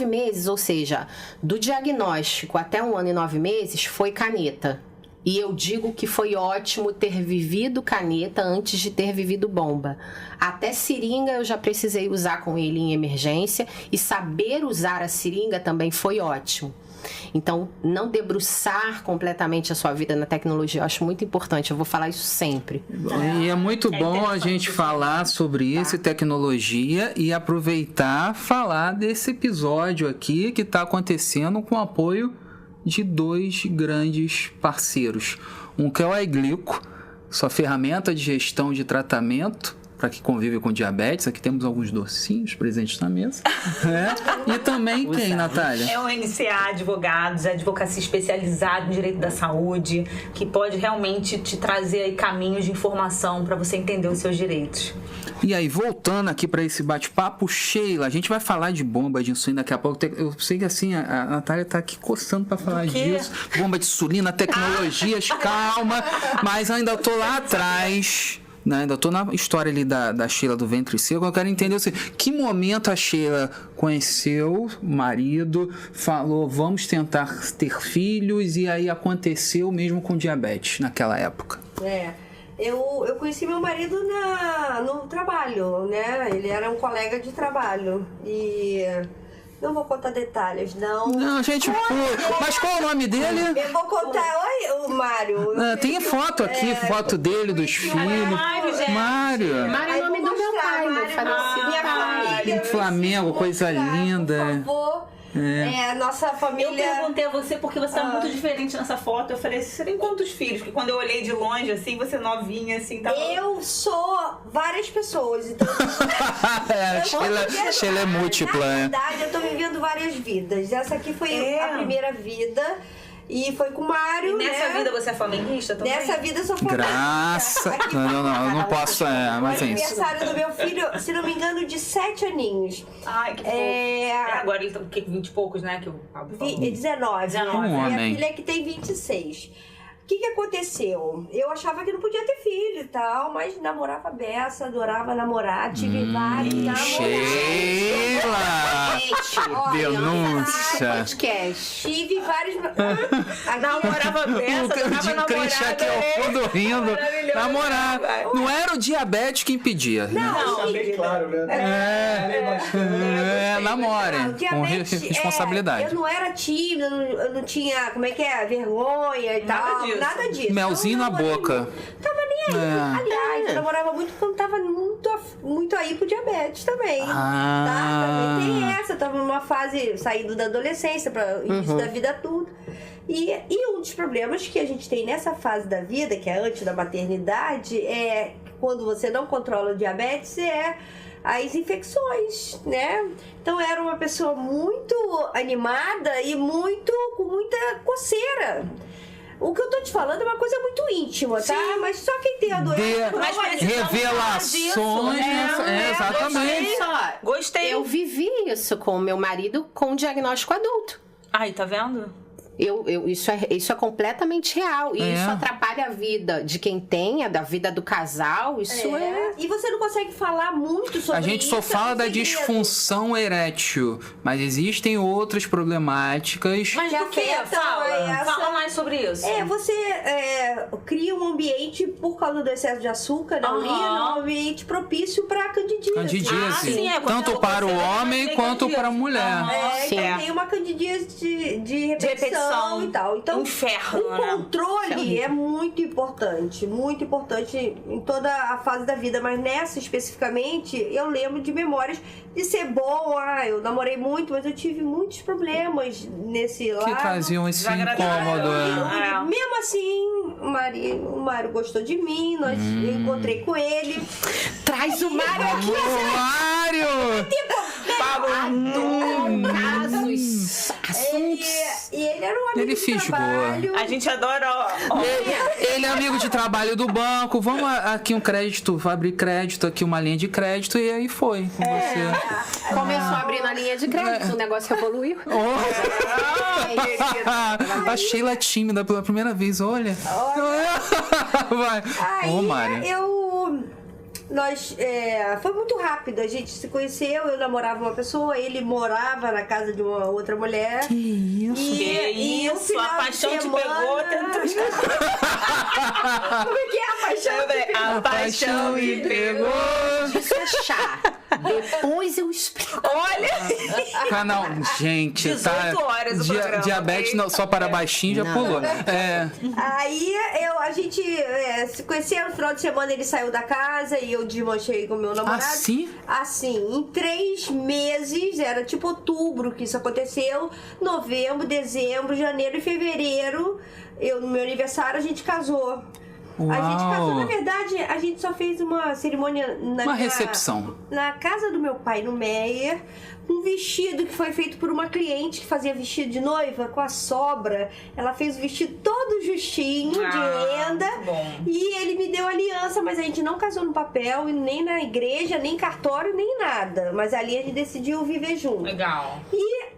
meses, ou seja, do diagnóstico até 1 ano e 9 meses, foi caneta. E eu digo que foi ótimo ter vivido caneta antes de ter vivido bomba. Até seringa eu já precisei usar com ele em emergência e saber usar a seringa também foi ótimo. Então, não debruçar completamente a sua vida na tecnologia, eu acho muito importante, eu vou falar isso sempre. E é muito bom a gente falar sobre isso, tecnologia, e aproveitar falar desse episódio aqui que está acontecendo com o apoio de 2 grandes parceiros. Um que é o iGlico, sua ferramenta de gestão de tratamento para quem convive com diabetes. Aqui temos alguns docinhos presentes na mesa. E também quem, Natália? É o NCA Advogados, advocacia especializada em direito da saúde, que pode realmente te trazer aí caminhos de informação para você entender os seus direitos. E aí, voltando aqui para esse bate-papo, Sheila, a gente vai falar de bomba de insulina daqui a pouco. Eu sei que assim, a Natália tá aqui coçando para falar disso. Bomba de insulina, tecnologias, calma. Mas ainda tô lá atrás, né? Ainda tô na história ali da Sheila do ventre seco. Eu quero entender assim, que momento a Sheila conheceu o marido, falou, vamos tentar ter filhos, e aí aconteceu mesmo com diabetes naquela época. Eu conheci meu marido no trabalho, né? Ele era um colega de trabalho. E não vou contar detalhes, não. Não, gente, mas qual é o nome dele? Eu vou contar. Oi, o Mário. Tem foto aqui, foto dele, dos filhos. Mário. Mário é o nome do meu pai, meu falecido pai. Flamengo, coisa linda. Por favor. Nossa família... Eu perguntei a você porque você tá muito diferente nessa foto. Eu falei, você tem quantos filhos? Porque quando eu olhei de longe, assim, você novinha, assim, tava... Eu sou várias pessoas, então... Sheila é múltipla, Na verdade, eu tô vivendo várias vidas. Essa aqui foi a primeira vida. E foi com o Mário, e nessa vida você é flamenguista também? Nessa vida eu sou flamenguista. Graça... Não, eu não posso... mas é isso. O aniversário do meu filho, se não me engano, de 7 aninhos. Ai, que fofo. Agora ele tá com 20 e poucos, né? Que o Pablo falou. 19. 19. Minha filha que tem 26. O que aconteceu? Eu achava que não podia ter filho e tal, mas namorava a beça, adorava namorar, tive vários namorados. Sheila! Denúncia! Tive vários... Namorava a beça, O crente aqui ao fundo rindo. Namorar. Não era o diabetes que impedia. Não, bem claro, né? Namore. Com responsabilidade. Eu não era tímida, eu não tinha, vergonha e tal. Nada disso. Melzinho na boca. Tava nem aí. Aliás, eu namorava muito quando tava muito aí pro diabetes também. Tá? Também tem essa. Eu tava numa fase, saindo da adolescência para início da vida tudo. E um dos problemas que a gente tem nessa fase da vida, que é antes da maternidade, é quando você não controla o diabetes, as infecções, né? Então, era uma pessoa muito animada e com muita coceira. O que eu tô te falando é uma coisa muito íntima, tá? Sim. Mas só quem tem a doença... Revelações, exatamente. Gostei. Eu vivi isso com o meu marido com diagnóstico adulto. Ai, tá vendo? Isso é completamente real. E isso atrapalha a vida de quem tem, da vida do casal. E você não consegue falar muito sobre isso. A gente só fala da disfunção erétil, mas existem outras problemáticas. Mas do que? Fala mais sobre isso. Você cria um ambiente, por causa do excesso de açúcar na urina, um ambiente propício para candidíase. Tanto para o homem quanto para a mulher. Tem uma candidíase de repetição. E tal. Então, inferno, o controle é muito importante em toda a fase da vida, mas nessa especificamente, eu lembro de memórias de ser bom. Eu namorei muito, mas eu tive muitos problemas nesse lado. Que traziam esse incômodo. Mesmo assim, o Mário gostou de mim, eu encontrei com ele. Traz o Mário aqui! O Mário! Assuntos. E ele era um amigo de trabalho. A gente adora. Ele é amigo de trabalho do banco. Vamos aqui um crédito, vou abrir crédito aqui, uma linha de crédito, e aí foi com você. Começou abrindo a linha de crédito, o negócio evoluiu. A Sheila é tímida pela primeira vez, olha. Vai. Aí, Mário. Foi muito rápido, a gente se conheceu, eu namorava uma pessoa, ele morava na casa de uma outra mulher. Que isso? E o final a paixão de semana... te pegou, tentou Como é que é a paixão? A paixão me pegou. Isso é chá. Depois eu explico. Olha! Canal, gente, 18 horas o programa. Diabetes não, só para baixinho já pulou. Aí a gente se conheceu, no final de semana ele saiu da casa e eu desmanchei com o meu namorado. Assim? Assim, em 3 meses, era tipo outubro que isso aconteceu, novembro, dezembro, janeiro e fevereiro, no meu aniversário a gente casou. Uau. A gente casou, na verdade, a gente só fez uma cerimônia uma recepção na casa do meu pai, no Meyer. Um vestido que foi feito por uma cliente que fazia vestido de noiva com a sobra. Ela fez o vestido todo justinho, de renda. E ele me deu aliança, mas a gente não casou no papel, nem na igreja, nem cartório, nem nada. Mas ali a gente decidiu viver junto. Legal. E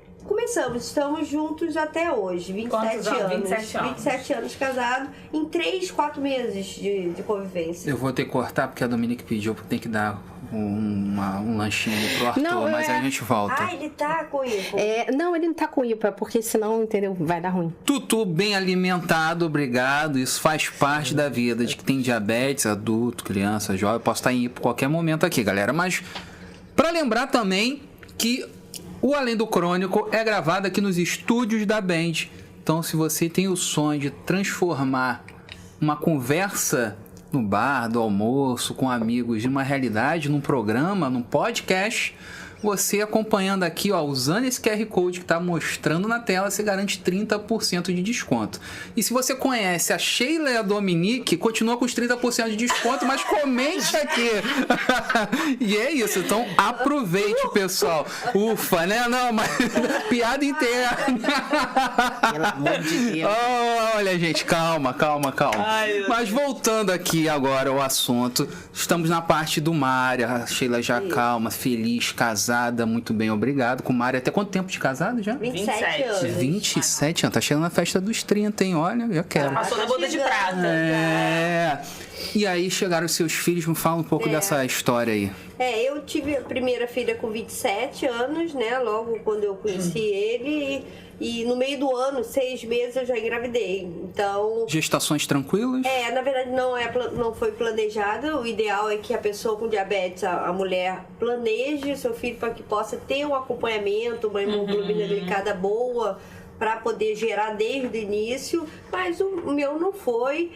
estamos juntos até hoje, 27 anos. 27 anos casados, em 3-4 meses de convivência. Eu vou ter que cortar porque a Dominique pediu que tem que dar um lanchinho pro Arthur, não, mas aí a gente volta. Ah, ele tá com IPA. Não, ele não tá com IPA, porque senão, entendeu, vai dar ruim. Tutu bem alimentado, obrigado. Isso faz parte da vida de que tem diabetes, adulto, criança, jovem. Eu posso estar em IPA qualquer momento aqui, galera. Mas para lembrar também que o Além do Crônico é gravado aqui nos estúdios da Band. Então, se você tem o sonho de transformar uma conversa no bar, do almoço, com amigos, de uma realidade, num programa, num podcast, você acompanhando aqui, ó, usando esse QR Code que está mostrando na tela, você garante 30% de desconto. E se você conhece a Sheila e a Dominique, continua com os 30% de desconto, mas comente aqui. E é isso, então aproveite, pessoal. Ufa, né? Não, mas piada interna. Pelo amor de Deus. Olha, gente, calma. Ai, mas voltando aqui agora ao assunto, estamos na parte do Mário. A Sheila já calma, feliz, casada, muito bem, obrigado. Com o Mário, até quanto tempo de casado já? 27 anos. 27 anos, tá chegando na festa dos 30, hein? Olha, já quero. Passou da boda de prata. E aí chegaram os seus filhos, me fala um pouco dessa história aí. Eu tive a primeira filha com 27 anos, né? Logo quando eu conheci ele. E no meio do ano, 6 meses, eu já engravidei. Então... Gestações tranquilas? Na verdade não foi planejada. O ideal é que a pessoa com diabetes, a mulher, planeje seu filho para que possa ter um acompanhamento, uma hemoglobina glicada boa, para poder gerar desde o início. Mas o meu não foi.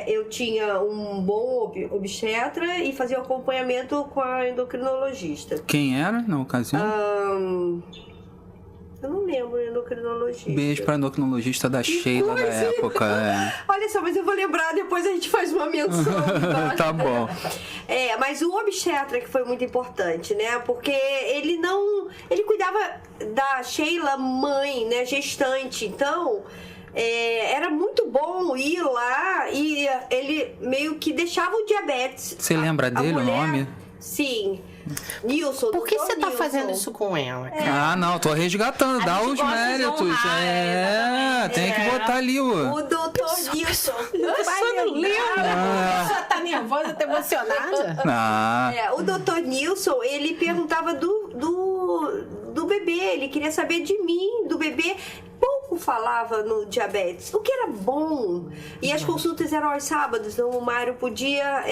Eu tinha um bom obstetra e fazia o acompanhamento com a endocrinologista. Quem era na ocasião? Eu não lembro, endocrinologista. Beijo pra endocrinologista da Sheila da época. Olha só, mas eu vou lembrar, depois a gente faz uma menção. Tá bom. Mas o obstetra que foi muito importante, né? Porque ele cuidava da Sheila mãe, né? Gestante. Então... era muito bom ir lá e ele meio que deixava o diabetes. Você lembra dele, mulher, o nome? Sim. Nilson. Por que você tá fazendo isso com ela, cara? Não, tô resgatando, dá os méritos. Tem que botar ali o doutor Nilson. Você não lembra? Você tá nervosa, tá emocionada? O doutor Nilson, ele perguntava do bebê, ele queria saber de mim, do bebê. Pouco falava no diabetes, o que era bom. E as consultas eram aos sábados, então o Mário podia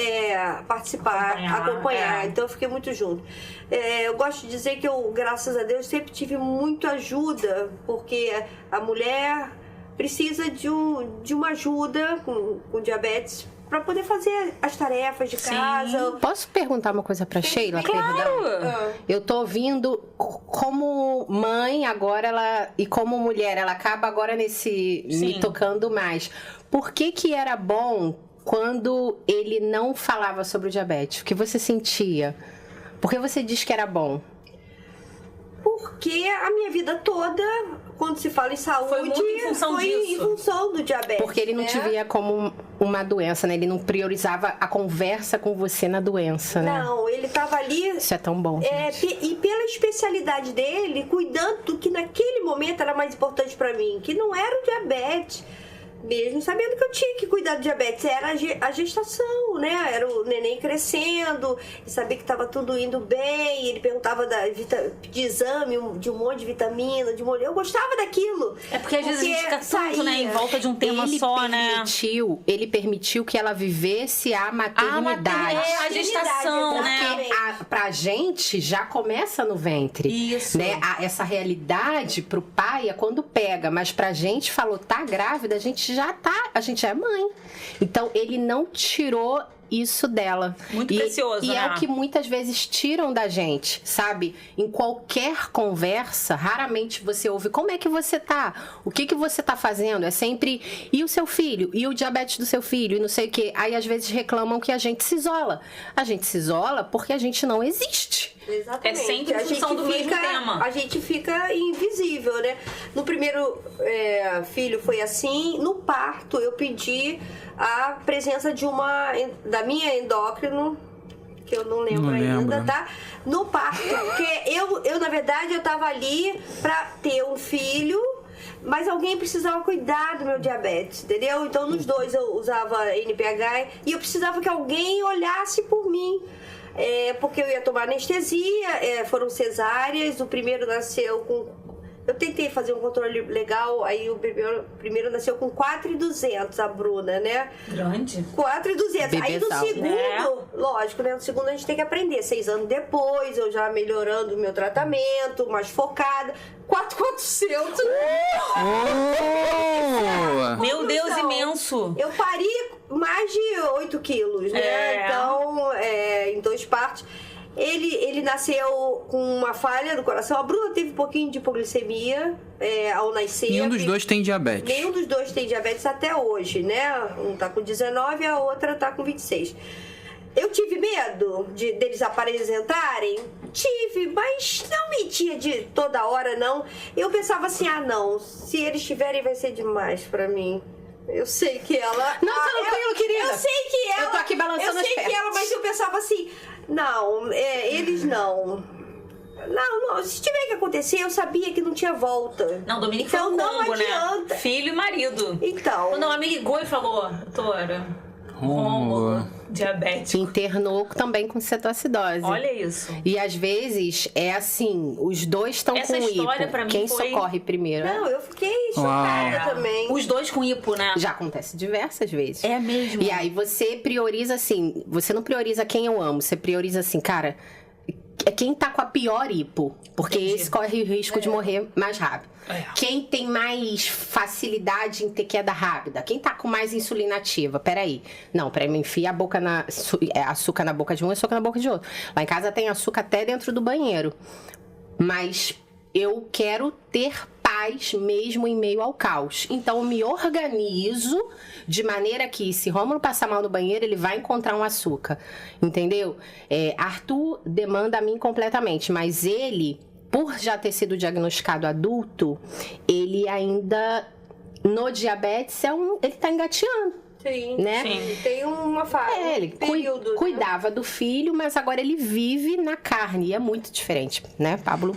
participar, acompanhar. Então eu fiquei muito junto. Eu gosto de dizer que eu, graças a Deus, sempre tive muita ajuda, porque a mulher precisa de uma ajuda com diabetes para poder fazer as tarefas de casa. Posso perguntar uma coisa para Sheila? Claro! Eu tô ouvindo como mãe agora, e como mulher, ela acaba agora me tocando mais. Por que era bom quando ele não falava sobre o diabetes? O que você sentia? Por que você diz que era bom? Porque a minha vida toda, quando se fala em saúde, foi muito em função do diabetes. Porque ele não te via como uma doença, né? Ele não priorizava a conversa com você na doença, né? Não, ele tava ali... Isso é tão bom. E pela especialidade dele, cuidando do que naquele momento era mais importante pra mim, que não era o diabetes. Mesmo sabendo que eu tinha que cuidar do diabetes, era a gestação, né? Era o neném crescendo, e sabia que estava tudo indo bem. Ele perguntava de exame, de um monte de vitamina, eu gostava daquilo. Porque às vezes a gente fica tanto, né, em volta de um tema só, né? Ele permitiu que ela vivesse a maternidade. A gestação, né? Porque pra gente já começa no ventre. Isso. Né? Essa realidade pro pai é quando pega, mas pra gente falou, tá grávida, a gente já é mãe. Então ele não tirou isso dela. Muito precioso, né? E é o que muitas vezes tiram da gente, sabe? Em qualquer conversa, raramente você ouve como é que você tá? O que você tá fazendo? É sempre, e o seu filho? E o diabetes do seu filho? E não sei o quê. Aí às vezes reclamam que a gente se isola. A gente se isola porque a gente não existe. Exatamente. É sempre em função do mesmo tema. A gente fica invisível, né? No primeiro filho foi assim. No parto, eu pedi a presença da minha endócrino, que eu não lembro ainda, tá? No parto. Porque eu, na verdade, eu tava ali pra ter um filho, mas alguém precisava cuidar do meu diabetes, entendeu? Então, nos dois eu usava NPH e eu precisava que alguém olhasse por mim. Porque eu ia tomar anestesia, foram cesáreas, o primeiro nasceu com... Eu tentei fazer um controle legal, aí o primeiro nasceu com 4.200, a Bruna, né? Grande. 4.200. Aí no segundo, lógico, né? No segundo a gente tem que aprender. 6 anos depois, eu já melhorando o meu tratamento, mais focada. 4.400. Meu Deus, imenso. Eu pari mais de 8 quilos, né? Então, em 2 partos. Ele nasceu com uma falha no coração. A Bruna teve um pouquinho de hipoglicemia ao nascer. Nenhum dos dois tem diabetes. Nenhum dos dois tem diabetes até hoje, né? Um tá com 19 e a outra tá com 26. Eu tive medo deles apresentarem? Tive, mas não metia de toda hora, não. Eu pensava assim, não, se eles tiverem vai ser demais pra mim. Eu sei que ela... Não, tranquilo, querida. Eu sei que ela... Eu tô aqui balançando as pernas. Eu sei que ela, mas eu pensava assim, não, eles não... Não, se tiver que acontecer, eu sabia que não tinha volta. Não, Dominique então, foi um combo, não adianta. Né? Filho e marido. Então... Quando ela me ligou e falou, doutora, Rômulo, diabético. Internou também com cetoacidose. Olha isso. E às vezes é assim, os dois estão com hipo. Essa história pra mim Quem foi... socorre primeiro? Não, eu fiquei chocada também. Os dois com hipo, né? Já acontece diversas vezes. É mesmo. E aí você prioriza assim, você não prioriza quem eu amo, você prioriza assim, cara, é quem tá com a pior hipo. Porque esse corre o risco de morrer mais rápido. Quem tem mais facilidade em ter queda rápida? Quem tá com mais insulina ativa? Peraí. Não, pra mim enfia a boca açúcar na boca de um e açúcar na boca de outro. Lá em casa tem açúcar até dentro do banheiro. Mas eu quero ter paz mesmo em meio ao caos. Então eu me organizo de maneira que se Rômulo passar mal no banheiro, ele vai encontrar um açúcar. Entendeu? Arthur demanda a mim completamente, mas ele... Por já ter sido diagnosticado adulto, ele ainda, no diabetes, ele tá engateando. Sim, né? Sim. Tem uma fase, ele período, cuidava do filho, mas agora ele vive na carne. E é muito diferente, né, Pablo?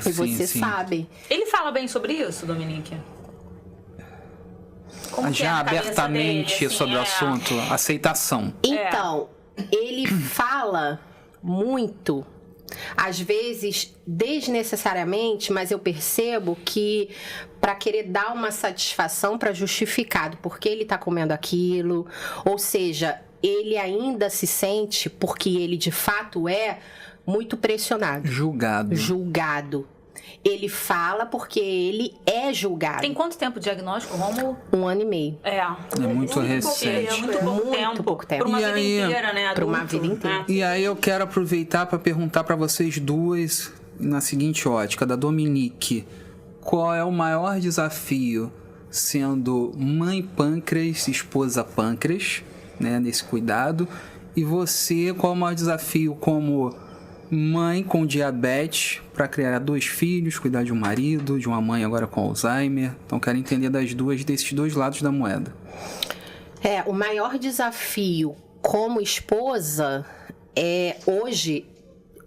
E você sabe. Ele fala bem sobre isso, Dominique? Como já abertamente dele, assim, sobre o assunto, aceitação. Então, ele fala muito... Às vezes, desnecessariamente, mas eu percebo que para querer dar uma satisfação para justificar porque ele está comendo aquilo, ou seja, ele ainda se sente, porque ele de fato é muito pressionado. Julgado. Ele fala porque ele é julgado. Tem quanto tempo o diagnóstico, Rômulo? 1 ano e meio. É muito recente. Muito pouco tempo. Por uma vida inteira, né? Por uma vida inteira. E aí eu quero aproveitar para perguntar para vocês duas, na seguinte ótica, da Dominique. Qual é o maior desafio sendo mãe pâncreas, esposa pâncreas, né? Nesse cuidado. E você, qual é o maior desafio como... mãe com diabetes para criar 2 filhos, cuidar de um marido, de uma mãe agora com Alzheimer. Então, quero entender desses dois lados da moeda. O maior desafio como esposa hoje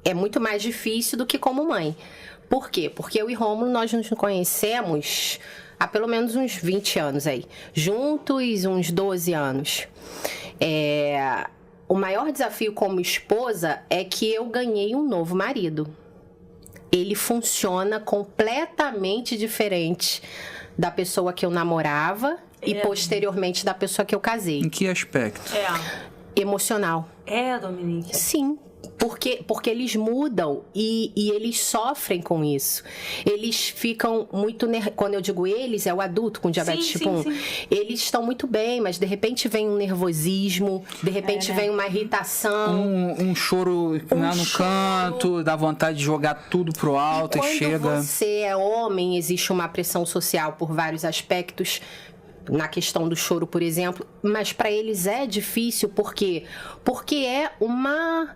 é muito mais difícil do que como mãe. Por quê? Porque eu e Rômulo, nós nos conhecemos há pelo menos uns 20 anos aí. Juntos, uns 12 anos. O maior desafio como esposa é que eu ganhei um novo marido. Ele funciona completamente diferente da pessoa que eu namorava e posteriormente da pessoa que eu casei. Em que aspecto? Emocional. Dominique? Sim. Porque eles mudam e eles sofrem com isso. Eles ficam muito... Quando eu digo eles, é o adulto com diabetes tipo 1. Eles estão muito bem, mas de repente vem um nervosismo, de repente vem uma irritação. Um choro no canto, dá vontade de jogar tudo pro alto e chega... Quando você é homem, existe uma pressão social por vários aspectos, na questão do choro, por exemplo, mas para eles é difícil, porque é uma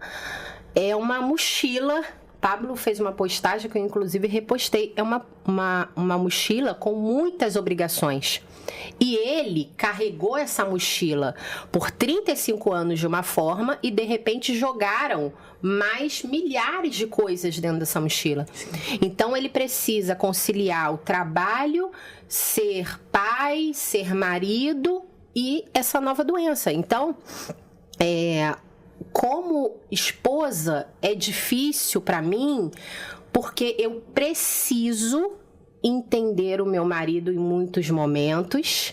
mochila. Pablo fez uma postagem que eu inclusive repostei. É uma mochila com muitas obrigações. E ele carregou essa mochila por 35 anos de uma forma e de repente jogaram mais milhares de coisas dentro dessa mochila. Então ele precisa conciliar o trabalho, ser pai, ser marido e essa nova doença. Então, como esposa, é difícil para mim, porque eu preciso entender o meu marido em muitos momentos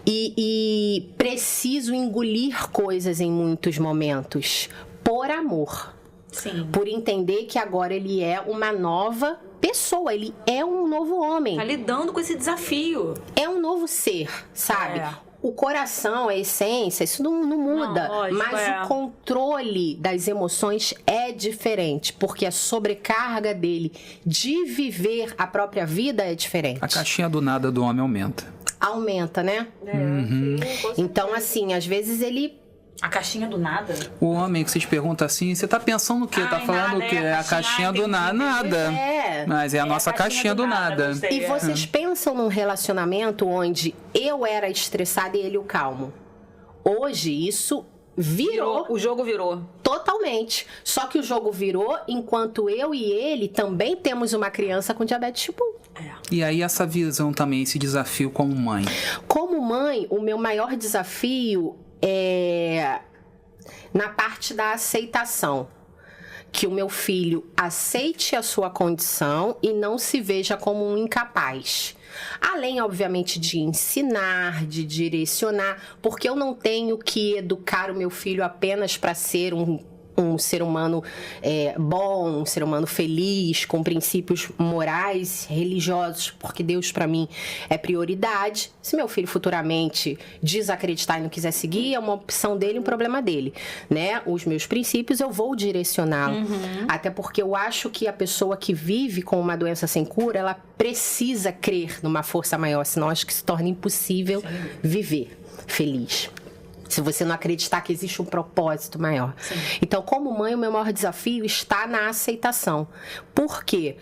e preciso engolir coisas em muitos momentos, por amor. Sim. Por entender que agora ele é uma nova pessoa, ele é um novo homem. Tá lidando com esse desafio. É um novo ser, sabe? O coração, a essência, isso não muda. Não, lógico, mas o controle das emoções é diferente, porque a sobrecarga dele de viver a própria vida é diferente. A caixinha do nada do homem aumenta. Aumenta, né? Sim, então, assim, às vezes ele... A caixinha do nada? O homem que vocês perguntam assim, você tá pensando o quê? Tá falando o quê? É a caixinha do nada. Nada. Mas é a nossa caixinha do nada. E vocês pensam num relacionamento onde eu era estressada e ele o calmo. Hoje, isso virou. O jogo virou. Totalmente. Só que o jogo virou enquanto eu e ele também temos uma criança com diabetes tipo 1. E aí essa visão também, esse desafio como mãe? Como mãe, o meu maior desafio é na parte da aceitação. Que o meu filho aceite a sua condição e não se veja como um incapaz. Além, obviamente, de ensinar, de direcionar, porque eu não tenho que educar o meu filho apenas para ser um ser humano bom, um ser humano feliz, com princípios morais, religiosos, porque Deus para mim é prioridade. Se meu filho futuramente desacreditar e não quiser seguir, é uma opção dele, um problema dele, né? Os meus princípios eu vou direcioná-lo, até porque eu acho que a pessoa que vive com uma doença sem cura, ela precisa crer numa força maior, senão acho que se torna impossível viver feliz. Se você não acreditar que existe um propósito maior. Sim. Então, como mãe, o meu maior desafio está na aceitação. Por quê?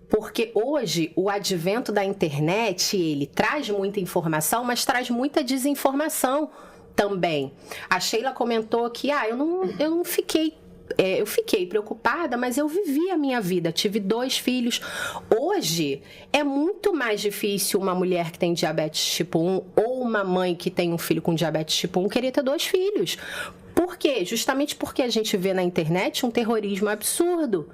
Porque hoje, o advento da internet, ele traz muita informação, mas traz muita desinformação também. A Sheila comentou que, eu não fiquei... eu fiquei preocupada, mas eu vivi a minha vida, tive 2 filhos. Hoje, é muito mais difícil uma mulher que tem diabetes tipo 1 ou uma mãe que tem um filho com diabetes tipo 1 querer ter 2 filhos. Por quê? Justamente porque a gente vê na internet um terrorismo absurdo.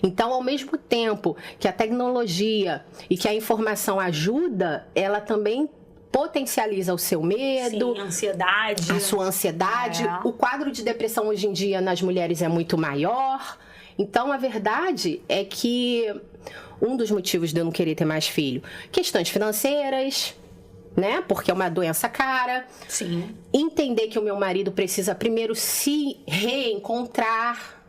Então, ao mesmo tempo que a tecnologia e que a informação ajuda, ela também potencializa o seu medo. Sim, ansiedade. A sua ansiedade. O quadro de depressão hoje em dia nas mulheres é muito maior. Então, a verdade é que um dos motivos de eu não querer ter mais filho, questões financeiras, né? Porque é uma doença cara. Sim. Entender que o meu marido precisa primeiro se reencontrar.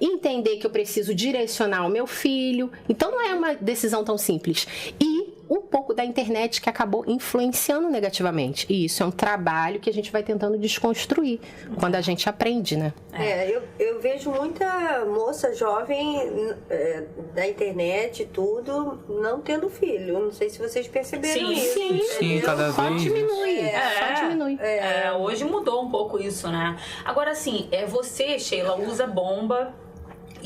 Entender que eu preciso direcionar o meu filho. Então, não é uma decisão tão simples. E um pouco da internet que acabou influenciando negativamente. E isso é um trabalho que a gente vai tentando desconstruir quando a gente aprende, né? Eu vejo muita moça jovem da internet e tudo, não tendo filho. Não sei se vocês perceberam isso. Sim, cada vez. Só diminui. Hoje mudou um pouco isso, né? Agora, assim, você, Sheila, usa bomba.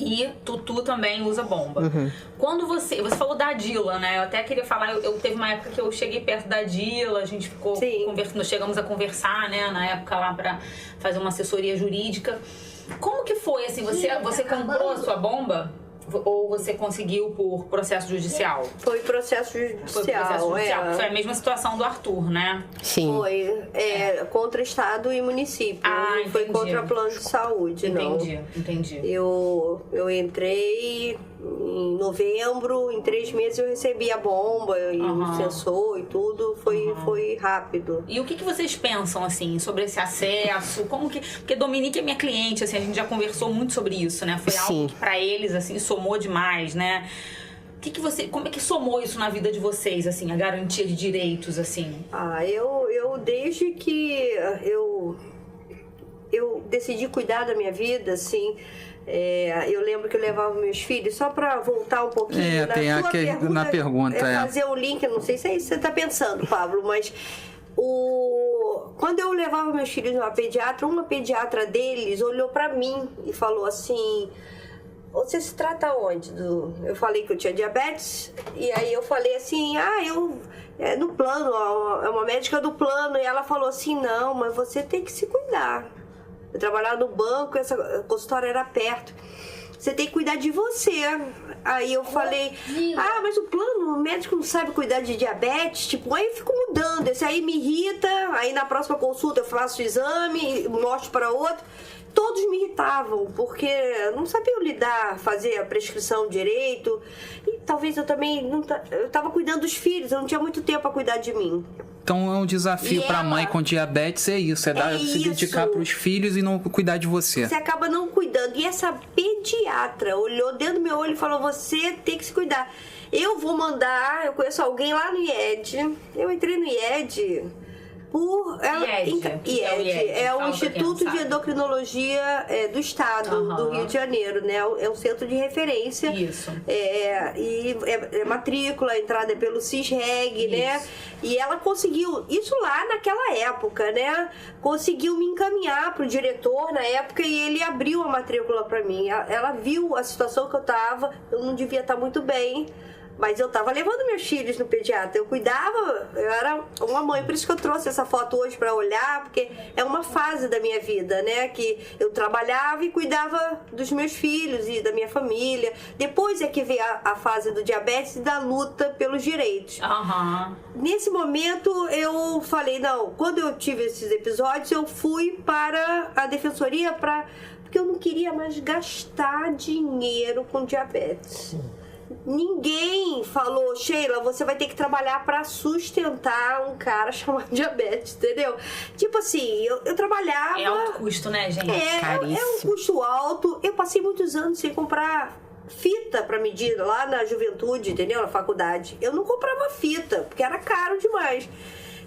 E Tutu também usa bomba. Quando você falou da Dila, né? Eu até queria falar, eu teve uma época que eu cheguei perto da Dila, a gente ficou conversando, chegamos a conversar, né? Na época lá pra fazer uma assessoria jurídica. Como que foi, assim, você comprou a sua bomba? Ou você conseguiu por processo judicial? Foi processo judicial. Foi a mesma situação do Arthur, né? Sim. Foi. Contra Estado e município. Não foi contra plano de saúde, não. Entendi. Eu entrei em novembro, em 3 meses eu recebi a bomba e o sensor e tudo. Foi rápido. E o que vocês pensam, assim, sobre esse acesso? Porque Dominique é minha cliente, assim, a gente já conversou muito sobre isso, né? Foi algo que pra eles, assim, somou demais, né? Como é que somou isso na vida de vocês, assim, a garantia de direitos, assim? Eu desde que eu decidi cuidar da minha vida, assim, eu lembro que eu levava meus filhos, só para voltar um pouquinho na pergunta. Fazer o link, eu não sei se é isso que você está pensando, Pablo, mas quando eu levava meus filhos numa pediatra, uma pediatra deles olhou para mim e falou assim: você se trata onde? Eu falei que eu tinha diabetes, e aí eu falei assim, no plano, é uma médica do plano, e ela falou assim, não, mas você tem que se cuidar. Eu trabalhava no banco, essa consultória era perto. Você tem que cuidar de você. Aí eu falei, mas o plano, o médico não sabe cuidar de diabetes, aí eu fico mudando, esse aí me irrita, aí na próxima consulta eu faço o exame, mostro para outro. Todos me irritavam, porque não sabiam fazer a prescrição direito. E talvez eu também eu estava cuidando dos filhos, eu não tinha muito tempo para cuidar de mim. Então é um desafio para a mãe com diabetes, se dedicar para os filhos e não cuidar de você. Você acaba não cuidando. E essa pediatra olhou dentro do meu olho e falou, você tem que se cuidar. Eu conheço alguém lá no IED, eu entrei no IED... IED é o Instituto de Endocrinologia do Estado do Rio de Janeiro, né? É um centro de referência. Isso. E matrícula, entrada pelo CISREG, né? E ela conseguiu, isso lá naquela época, né? Conseguiu me encaminhar pro diretor na época e ele abriu a matrícula para mim. Ela viu a situação que eu tava, eu não devia estar muito bem. Mas eu tava levando meus filhos no pediatra, eu cuidava, eu era uma mãe, por isso que eu trouxe essa foto hoje para olhar, porque é uma fase da minha vida, né, que eu trabalhava e cuidava dos meus filhos e da minha família. Depois é que veio a fase do diabetes e da luta pelos direitos. Nesse momento eu falei, não, quando eu tive esses episódios, eu fui para a defensoria porque eu não queria mais gastar dinheiro com diabetes. Ninguém falou, Sheila, você vai ter que trabalhar para sustentar um cara chamado diabetes, entendeu? Tipo assim, eu trabalhava... É alto custo, né, gente? É um custo alto. Eu passei muitos anos sem comprar fita para medir lá na juventude, entendeu? Na faculdade. Eu não comprava fita, porque era caro demais.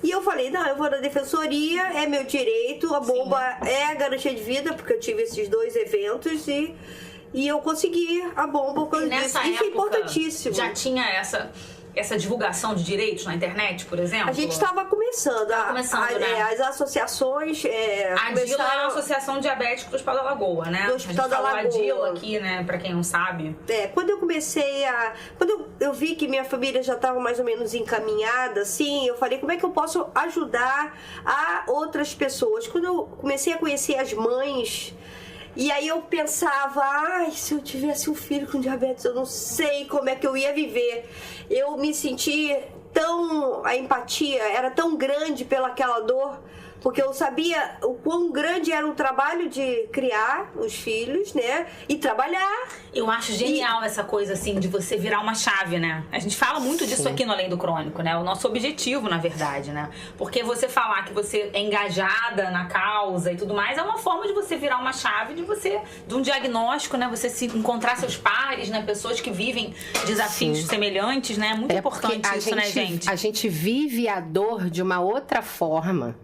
E eu falei, não, eu vou na defensoria, é meu direito, a bomba é a garantia de vida, porque eu tive esses 2 eventos e eu consegui a bomba quando nessa disse. Isso época, é importantíssimo. Já tinha essa divulgação de direitos na internet, por exemplo? A gente estava começando. Né? As associações... A DILA é a Associação Diabética do Hospital da Lagoa, né? Do Hospital da Lagoa. A DILA aqui, né? Pra quem não sabe. Quando eu comecei Quando eu vi que minha família já estava mais ou menos encaminhada, assim, eu falei, como é que eu posso ajudar a outras pessoas? Quando eu comecei a conhecer as mães... E aí eu pensava, se eu tivesse um filho com diabetes, eu não sei como é que eu ia viver. Eu me senti a empatia era tão grande pelaquela dor, porque eu sabia o quão grande era o trabalho de criar os filhos, né? E trabalhar. Eu acho genial essa coisa, assim, de você virar uma chave, né? A gente fala muito disso aqui no Além do Crônico, né? O nosso objetivo, na verdade, né? Porque você falar que você é engajada na causa e tudo mais, é uma forma de você virar uma chave de um diagnóstico, né? Você se encontrar seus pares, né? Pessoas que vivem desafios semelhantes, né? É muito importante isso, né, gente? A gente vive a dor de uma outra forma,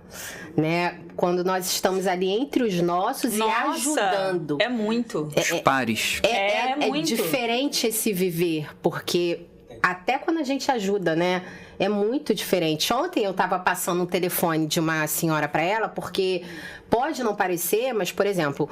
né? Quando nós estamos ali entre os nossos e ajudando. É muito. Os pares. É muito diferente esse viver, porque até quando a gente ajuda, né? É muito diferente. Ontem eu estava passando um telefone de uma senhora para ela, porque pode não parecer, mas, por exemplo,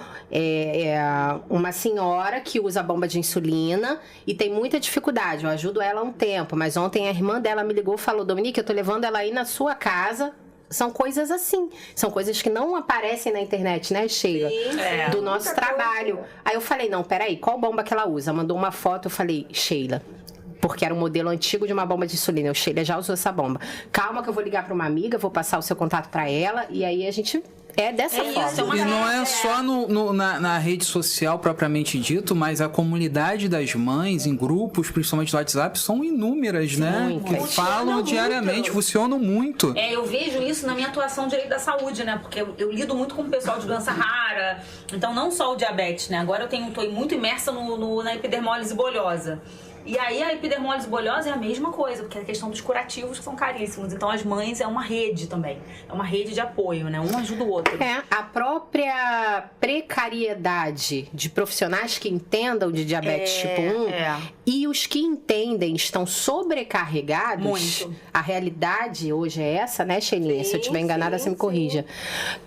uma senhora que usa bomba de insulina e tem muita dificuldade. Eu ajudo ela há um tempo, mas ontem a irmã dela me ligou e falou, Dominique, eu tô levando ela aí na sua casa São coisas assim. São coisas que não aparecem na internet, né, Sheila? Sim, do nosso trabalho. Aí eu falei, não, peraí, qual bomba que ela usa? Mandou uma foto, eu falei, Sheila. Porque era um modelo antigo de uma bomba de insulina. O Sheila já usou essa bomba. Calma que eu vou ligar para uma amiga, vou passar o seu contato para ela. E aí a gente... É dessa forma. E não é só na rede social propriamente dito, mas a comunidade das mães, em grupos, principalmente no WhatsApp, são inúmeras, né? Que falam diariamente, funcionam muito. Eu vejo isso na minha atuação de direito da saúde, né? Porque eu lido muito com o pessoal de doença rara. Então, não só o diabetes, né? Agora eu tô muito imersa na epidermólise bolhosa. E aí a epidermólise bolhosa é a mesma coisa, porque é a questão dos curativos que são caríssimos. Então as mães é uma rede também. É uma rede de apoio, né? Um ajuda o outro. A própria precariedade de profissionais que entendam de diabetes tipo 1 e os que entendem estão sobrecarregados. Muito. A realidade hoje é essa, né, Sheilinha? Se eu estiver enganada, você me corrija.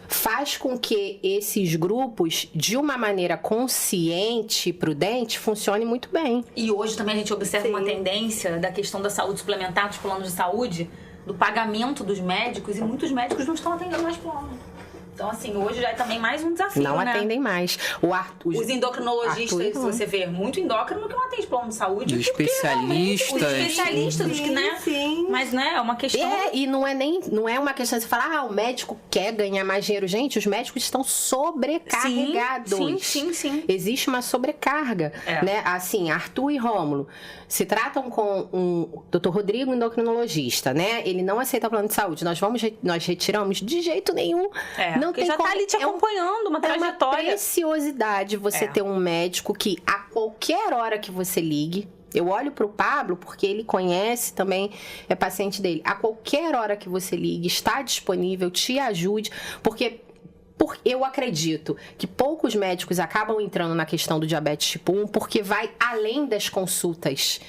Faz com que esses grupos, de uma maneira consciente e prudente, funcionem muito bem. E hoje também a gente observa uma tendência da questão da saúde suplementar, dos planos de saúde, do pagamento dos médicos, e muitos médicos não estão atendendo mais plano. Então, assim, hoje já é também mais um desafio, não atendem mais. Os endocrinologistas, se você vê, muito endócrino que não atende plano de saúde. Os especialistas. Os especialistas, que, né? Sim. Mas, né, é uma questão... E não é uma questão de você falar, o médico quer ganhar mais dinheiro. Gente, os médicos estão sobrecarregados. Sim. Existe uma sobrecarga, né? Assim, Arthur e Rômulo se tratam com um Dr. Rodrigo, endocrinologista, né? Ele não aceita plano de saúde. Nós retiramos de jeito nenhum. Não tem já como, tá ali te acompanhando, uma trajetória. É uma preciosidade você ter um médico que a qualquer hora que você ligue, eu olho pro Pablo porque ele conhece também, é paciente dele. A qualquer hora que você ligue, está disponível, te ajude, porque eu acredito que poucos médicos acabam entrando na questão do diabetes tipo 1 porque vai além das consultas,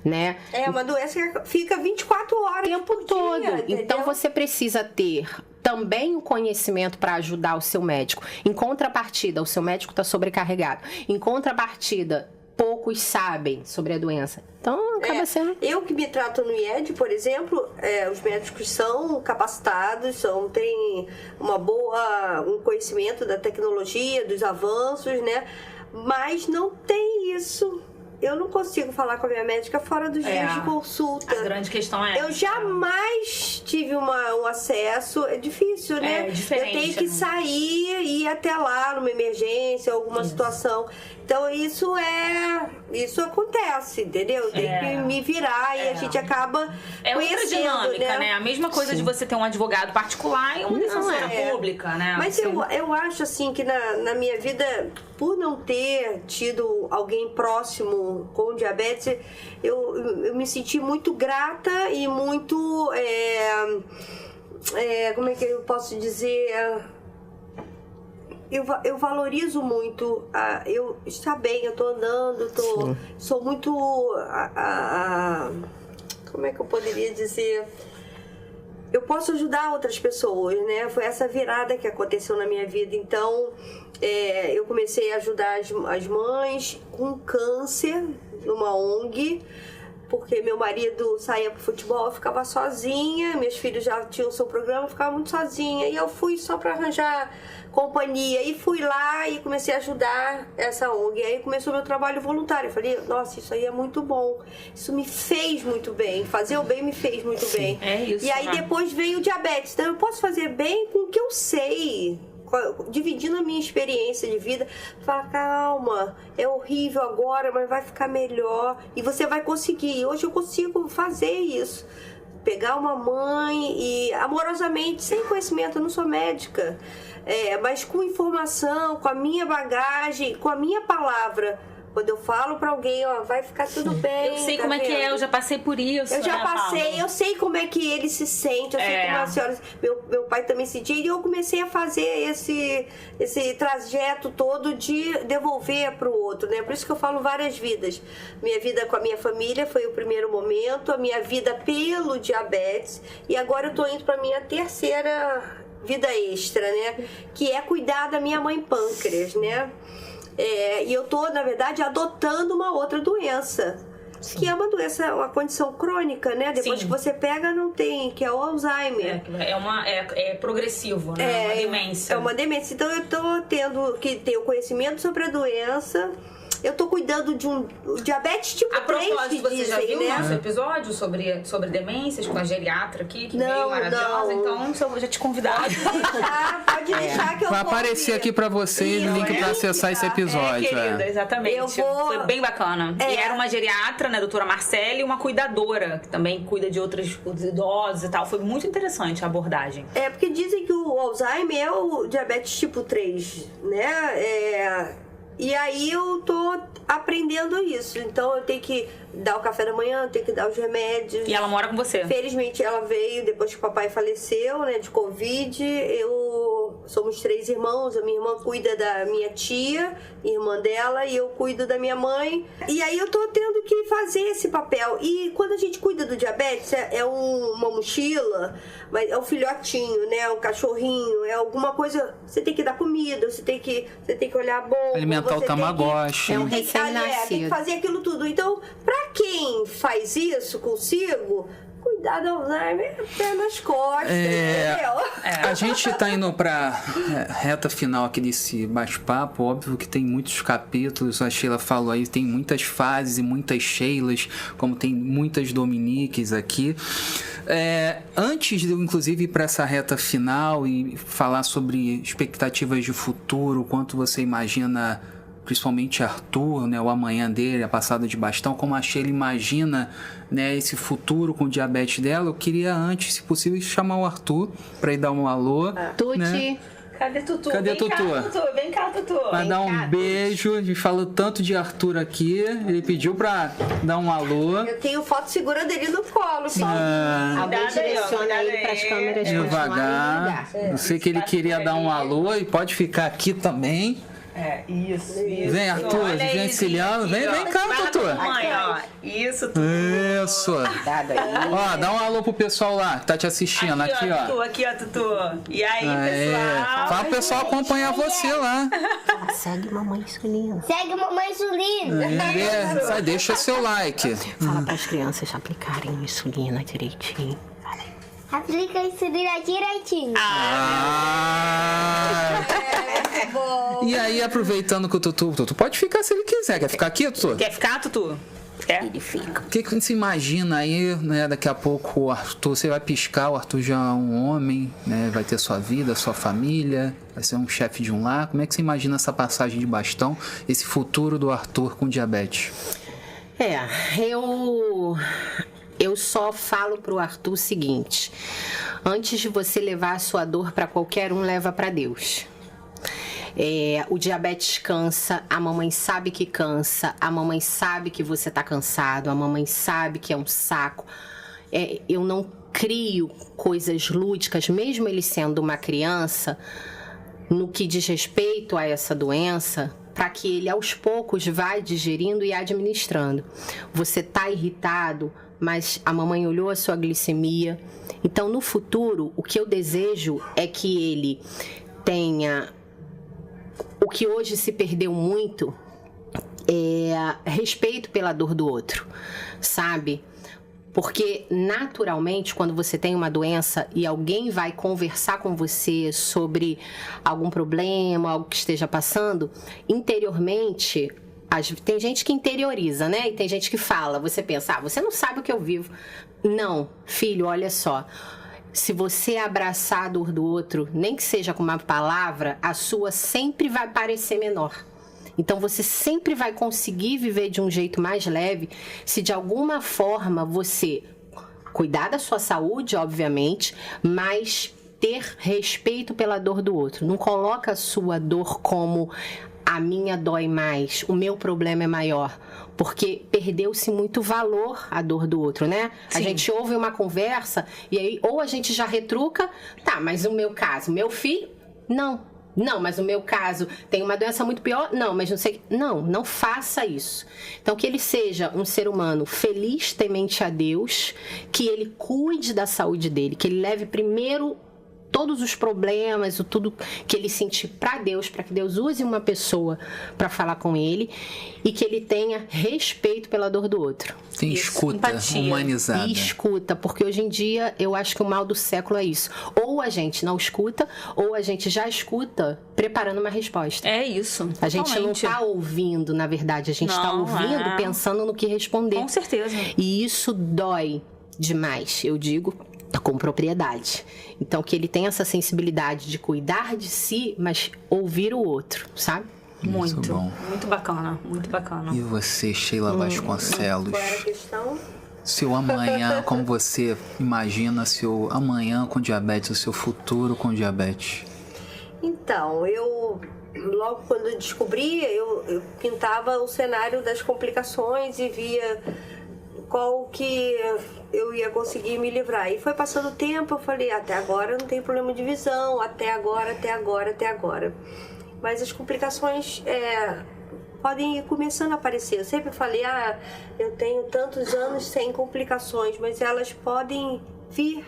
né? É uma doença que fica 24 horas o tempo todo. Dia, então você precisa ter também o conhecimento para ajudar o seu médico. Em contrapartida, o seu médico está sobrecarregado. Em contrapartida, poucos sabem sobre a doença. Então, acaba sendo... Eu que me trato no IED, por exemplo, os médicos são capacitados, têm um conhecimento da tecnologia, dos avanços, né? Mas não tem isso. Eu não consigo falar com a minha médica fora dos dias de consulta. A grande questão é eu jamais tive um acesso. É difícil, né? É diferente. Eu tenho que sair e ir até lá numa emergência, alguma situação. Então isso acontece, entendeu? Tem que me virar e a gente acaba conhecendo, outra dinâmica, né? A mesma coisa de você ter um advogado particular e uma defensora pública, né? Mas eu acho assim que na minha vida, por não ter tido alguém próximo com diabetes, eu me senti muito grata e muito como é que eu posso dizer? Eu valorizo muito eu estar bem, eu tô andando, sou muito como é que eu poderia dizer? Eu posso ajudar outras pessoas, né? Foi essa virada que aconteceu na minha vida. Então, eu comecei a ajudar as mães com câncer numa ONG, porque meu marido saía pro futebol, eu ficava sozinha, meus filhos já tinham seu programa, eu ficava muito sozinha. E eu fui só para arranjar companhia. E fui lá e comecei a ajudar essa ONG. Aí começou meu trabalho voluntário. Eu falei, nossa, isso aí é muito bom. Isso me fez muito bem. Fazer o bem me fez muito bem. É isso, e aí depois veio o diabetes. Então eu posso fazer bem com o que eu sei. Dividindo a minha experiência de vida, fala, calma, é horrível agora, mas vai ficar melhor e você vai conseguir. E hoje eu consigo fazer isso, pegar uma mãe e amorosamente, sem conhecimento, eu não sou médica, mas com informação, com a minha bagagem, com a minha palavra. Quando eu falo pra alguém, vai ficar tudo bem. Eu sei como é que é, eu já passei por isso. Eu já passei, eu sei como é que ele se sente, eu sei como a senhora... Meu pai também sentia, e eu comecei a fazer esse trajeto todo de devolver pro outro, né? Por isso que eu falo várias vidas. Minha vida com a minha família foi o primeiro momento, a minha vida pelo diabetes, e agora eu tô indo pra minha terceira vida extra, né? Que é cuidar da minha mãe pâncreas, né? E eu tô, na verdade, adotando uma outra doença. que é uma doença, uma condição crônica, né? Depois que você pega, não tem, que é o Alzheimer. É progressivo, né? É uma demência. É uma demência. Então eu tô tendo que ter o conhecimento sobre a doença. Eu tô cuidando de um diabetes tipo 3, a propósito, você já viu o nosso né? episódio sobre demências com a geriatra aqui, que veio maravilhosa? Então, eu vou já te convidar. Pode deixar que eu vai aparecer aqui pra vocês o link pra acessar esse episódio. Querida, exatamente. Foi bem bacana. E era uma geriatra, né, doutora Marcele, e uma cuidadora, que também cuida de outros idosos e tal. Foi muito interessante a abordagem. Porque dizem que o Alzheimer é o diabetes tipo 3, né? E aí eu tô aprendendo isso. Então eu tenho que dar o café da manhã, eu tenho que dar os remédios. E ela mora com você? Felizmente ela veio depois que o papai faleceu, né, de Covid. Somos 3 irmãos, a minha irmã cuida da minha tia, irmã dela, e eu cuido da minha mãe. E aí eu tô tendo que fazer esse papel. E quando a gente cuida do diabetes, uma mochila, mas é um filhotinho, né, um cachorrinho, é alguma coisa. Você tem que dar comida, você tem que olhar a boca, alimentar o Tamagotchi. É um recém-nascido. Tem que fazer aquilo tudo. Então, pra quem faz isso consigo, cuidar do Alzheimer pé nas costas, entendeu? A gente tá indo pra reta final aqui desse bate-papo. Óbvio que tem muitos capítulos, a Sheila falou aí, tem muitas fases e muitas Sheilas, como tem muitas Dominiques aqui. Antes de eu, inclusive, ir para essa reta final e falar sobre expectativas de futuro, quanto você imagina, principalmente Arthur, né, o amanhã dele, a passada de bastão, como a Sheila imagina, né, esse futuro com o diabetes dela, eu queria antes, se possível, chamar o Arthur para ir dar um alô. Tuti. Né? Cadê Tutu? Cadê Tutu? Vem cá, Tutu. Vai dar um beijo. A gente falou tanto de Arthur aqui. Ele pediu pra dar um alô. Eu tenho foto segurando ele no colo. Alguém direciona ele pras câmeras. Devagar. Eu sei que ele queria dar um alô e pode ficar aqui também. Isso. Vem, Arthur, vem encilhando. Vem cá, Arthur. Isso, Tutu. Isso. Ó, dá um alô pro pessoal lá que tá te assistindo. Aqui, ó. Aqui, ó, Tutu. E aí, pessoal? Fala pro pessoal acompanhar você lá. Segue Mamãe Insulina. Segue Mamãe Insulina. Deixa seu like. Fala pras crianças aplicarem insulina direitinho. Aplica a insulina direitinho. E aí, aproveitando que o Tutu pode ficar se ele quiser. Quer ficar aqui, Tutu? Quer ficar, Tutu? Ele fica. O que você imagina aí, né? Daqui a pouco o Arthur, você vai piscar, o Arthur já é um homem, né? Vai ter sua vida, sua família, vai ser um chefe de um lar. Como é que você imagina essa passagem de bastão, esse futuro do Arthur com diabetes? Eu só falo pro Arthur o seguinte: antes de você levar a sua dor para qualquer um, leva para Deus. O diabetes cansa, a mamãe sabe que cansa, a mamãe sabe que você tá cansado, a mamãe sabe que é um saco. Eu não crio coisas lúdicas, mesmo ele sendo uma criança, no que diz respeito a essa doença, para que ele aos poucos vá digerindo e administrando. Você tá irritado, mas a mamãe olhou a sua glicemia. Então, no futuro, o que eu desejo é que ele tenha o que hoje se perdeu muito, respeito pela dor do outro, sabe? Porque, naturalmente, quando você tem uma doença e alguém vai conversar com você sobre algum problema, algo que esteja passando, interiormente, tem gente que interioriza, né? E tem gente que fala, você pensa, você não sabe o que eu vivo. Não, filho, olha só. Se você abraçar a dor do outro, nem que seja com uma palavra, a sua sempre vai parecer menor. Então, você sempre vai conseguir viver de um jeito mais leve se de alguma forma você cuidar da sua saúde, obviamente, mas ter respeito pela dor do outro. Não coloca a sua dor como a minha dói mais, o meu problema é maior. Porque perdeu-se muito valor a dor do outro, né? Sim. A gente ouve uma conversa e aí ou a gente já retruca, tá, mas o meu caso, meu filho, não, mas o meu caso tem uma doença muito pior, não, mas não sei, não faça isso. Então que ele seja um ser humano feliz, temente a Deus, que ele cuide da saúde dele, que ele leve primeiro todos os problemas, tudo que ele sentir para Deus, para que Deus use uma pessoa para falar com ele e que ele tenha respeito pela dor do outro. Tem escuta humanizada. E escuta, porque hoje em dia eu acho que o mal do século é isso. Ou a gente não escuta, ou a gente já escuta preparando uma resposta. É isso. A gente não tá ouvindo, na verdade, a gente tá ouvindo pensando no que responder. Com certeza. E isso dói demais, eu digo, com propriedade. Então, que ele tem essa sensibilidade de cuidar de si, mas ouvir o outro, sabe? Muito bom. Muito bacana, muito bacana. E você, Sheila Vasconcelos? Qual era a questão? Seu amanhã, como você imagina seu amanhã com diabetes, o seu futuro com diabetes? Então, logo quando eu descobri, eu pintava o cenário das complicações e via qual que eu ia conseguir me livrar. E foi passando o tempo, eu falei, até agora não tem problema de visão, até agora. Mas as complicações podem ir começando a aparecer. Eu sempre falei, eu tenho tantos anos sem complicações, mas elas podem vir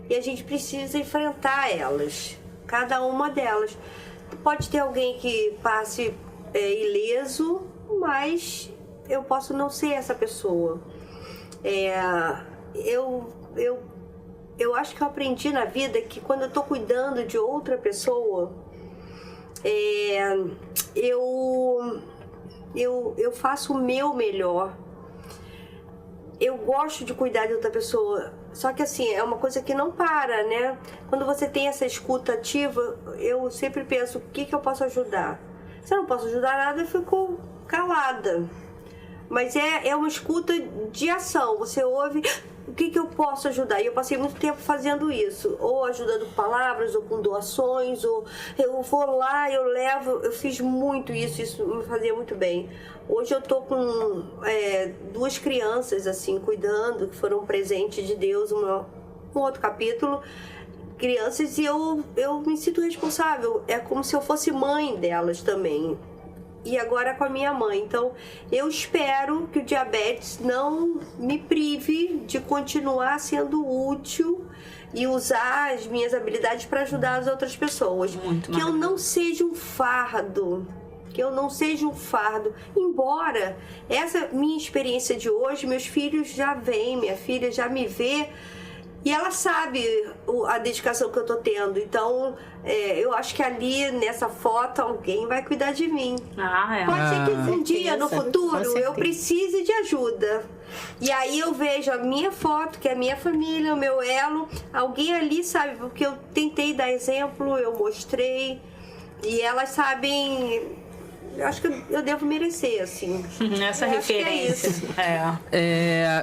e a gente precisa enfrentar elas, cada uma delas. Pode ter alguém que passe ileso, mas eu posso não ser essa pessoa. Eu acho que eu aprendi na vida que quando eu tô cuidando de outra pessoa, eu faço o meu melhor. Eu gosto de cuidar de outra pessoa, só que assim, é uma coisa que não para, né? Quando você tem essa escuta ativa, eu sempre penso, o que eu posso ajudar? Se eu não posso ajudar nada, eu fico calada. Mas é uma escuta de ação, você ouve, o que eu posso ajudar? E eu passei muito tempo fazendo isso, ou ajudando com palavras, ou com doações, ou eu vou lá, eu levo, eu fiz muito isso me fazia muito bem. Hoje eu tô com 2 crianças, assim, cuidando, que foram presente de Deus, um outro capítulo, crianças, e eu me sinto responsável, é como se eu fosse mãe delas também. E agora com a minha mãe. Então, eu espero que o diabetes não me prive de continuar sendo útil e usar as minhas habilidades para ajudar as outras pessoas. Que eu não seja um fardo. Embora essa minha experiência de hoje, meus filhos já vêm, minha filha já me vê e ela sabe a dedicação que eu tô tendo. Então, eu acho que ali, nessa foto, alguém vai cuidar de mim. Pode ser que um dia, no futuro, eu precise de ajuda. E aí eu vejo a minha foto, que é a minha família, o meu elo. Alguém ali sabe, porque eu tentei dar exemplo, eu mostrei. E elas sabem... Eu acho que eu devo merecer, assim. Essa referência.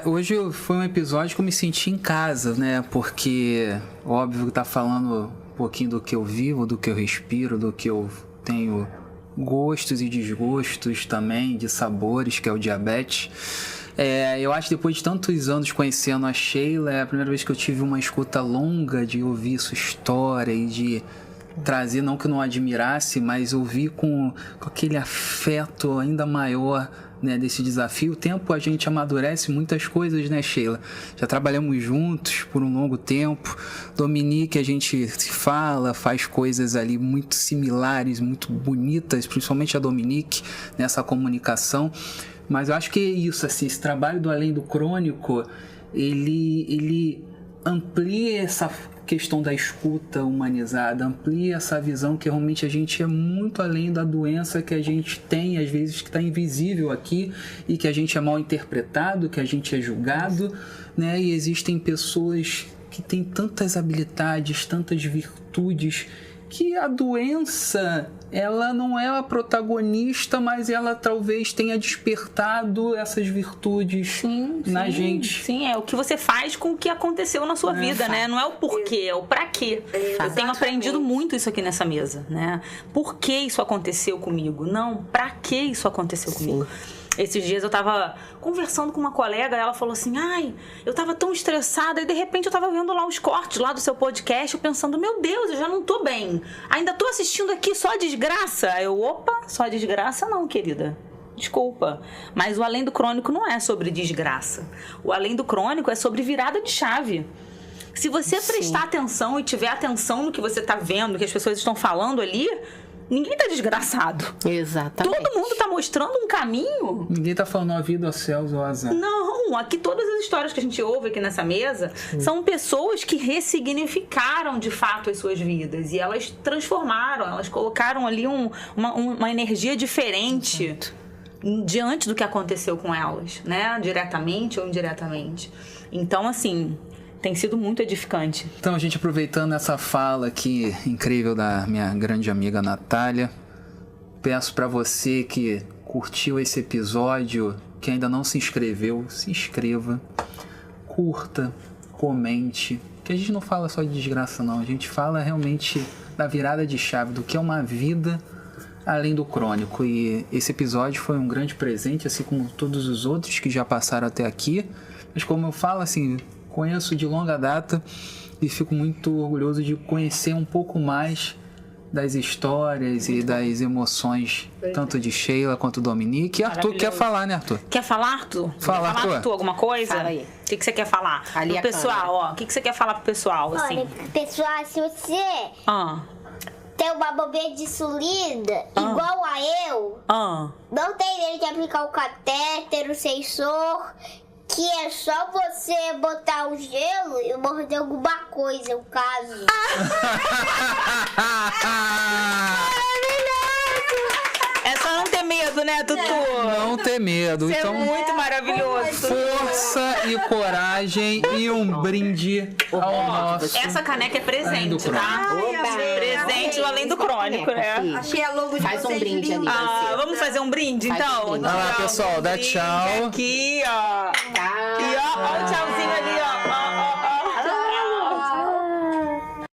Hoje foi um episódio que eu me senti em casa, né? Porque, óbvio que tá falando um pouquinho do que eu vivo, do que eu respiro, do que eu tenho gostos e desgostos também, de sabores, que é o diabetes. Eu acho que depois de tantos anos conhecendo a Sheila, é a primeira vez que eu tive uma escuta longa de ouvir sua história e de trazer, não que eu não admirasse, mas ouvir com aquele afeto ainda maior, né, desse desafio. O tempo a gente amadurece muitas coisas, né, Sheila? Já trabalhamos juntos por um longo tempo. Dominique, a gente se fala, faz coisas ali muito similares, muito bonitas, principalmente a Dominique, nessa comunicação. Mas eu acho que é isso, assim, esse trabalho do Além do Crônico, ele amplia essa questão da escuta humanizada, amplia essa visão que realmente a gente é muito além da doença que a gente tem, às vezes que está invisível aqui e que a gente é mal interpretado, que a gente é julgado, né? E existem pessoas que têm tantas habilidades, tantas virtudes, que a doença, ela não é a protagonista, mas ela talvez tenha despertado essas virtudes na gente. Sim, é o que você faz com o que aconteceu na sua vida, né? Não é o porquê, é o pra quê. Eu tenho aprendido muito isso aqui nessa mesa, né? Por que isso aconteceu comigo? Não, pra que isso aconteceu comigo? Esses dias eu tava conversando com uma colega, ela falou assim, eu tava tão estressada, e de repente eu tava vendo lá os cortes lá do seu podcast, eu pensando, meu Deus, eu já não tô bem. Ainda tô assistindo aqui só a desgraça. Só a desgraça não, querida. Desculpa. Mas o Além do Crônico não é sobre desgraça. O Além do Crônico é sobre virada de chave. Se você prestar atenção e tiver atenção no que você tá vendo, que as pessoas estão falando ali, ninguém tá desgraçado. Exatamente. Todo mundo tá mostrando um caminho. Ninguém tá falando a vida, aos céus ou azar. Não, aqui todas as histórias que a gente ouve aqui nessa mesa são pessoas que ressignificaram de fato as suas vidas. E elas transformaram, elas colocaram ali uma energia diferente diante do que aconteceu com elas, né? Diretamente ou indiretamente. Então, assim, tem sido muito edificante. Então, gente, aproveitando essa fala aqui incrível da minha grande amiga Natália, peço pra você que curtiu esse episódio, que ainda não se inscreveu, se inscreva, curta, comente, que a gente não fala só de desgraça não, a gente fala realmente da virada de chave, do que é uma vida além do crônico. E esse episódio foi um grande presente, assim como todos os outros que já passaram até aqui, mas como eu falo, assim, conheço de longa data e fico muito orgulhoso de conhecer um pouco mais das histórias e das emoções, tanto de Sheila quanto do Dominique. E Arthur quer falar, né, Arthur? Quer falar, Arthur? Fala, Arthur. Arthur, alguma coisa? Fala aí. O que você quer falar? Ali pro pessoal, ó. O que você quer falar pro pessoal, assim? Olha, pessoal, se você Ah, tem uma bobinha de insulina igual a eu, não tem jeito de aplicar o catéter, o sensor, que é só você botar o gelo e morder alguma coisa, no caso. é só não ter medo, né, Tutu? Não ter medo. Isso Então, é muito maravilhoso. força e coragem e um brinde ao nosso... Essa caneca é Além do presente, tá? Presente do Além do Crônico, né? Achei a logo de Faz um vocês brinde ali. linda. Vamos fazer um brinde, Faz então? um brinde. Vai lá, pessoal, dá tchau. Aqui, ó. Tá. E ó o tchauzinho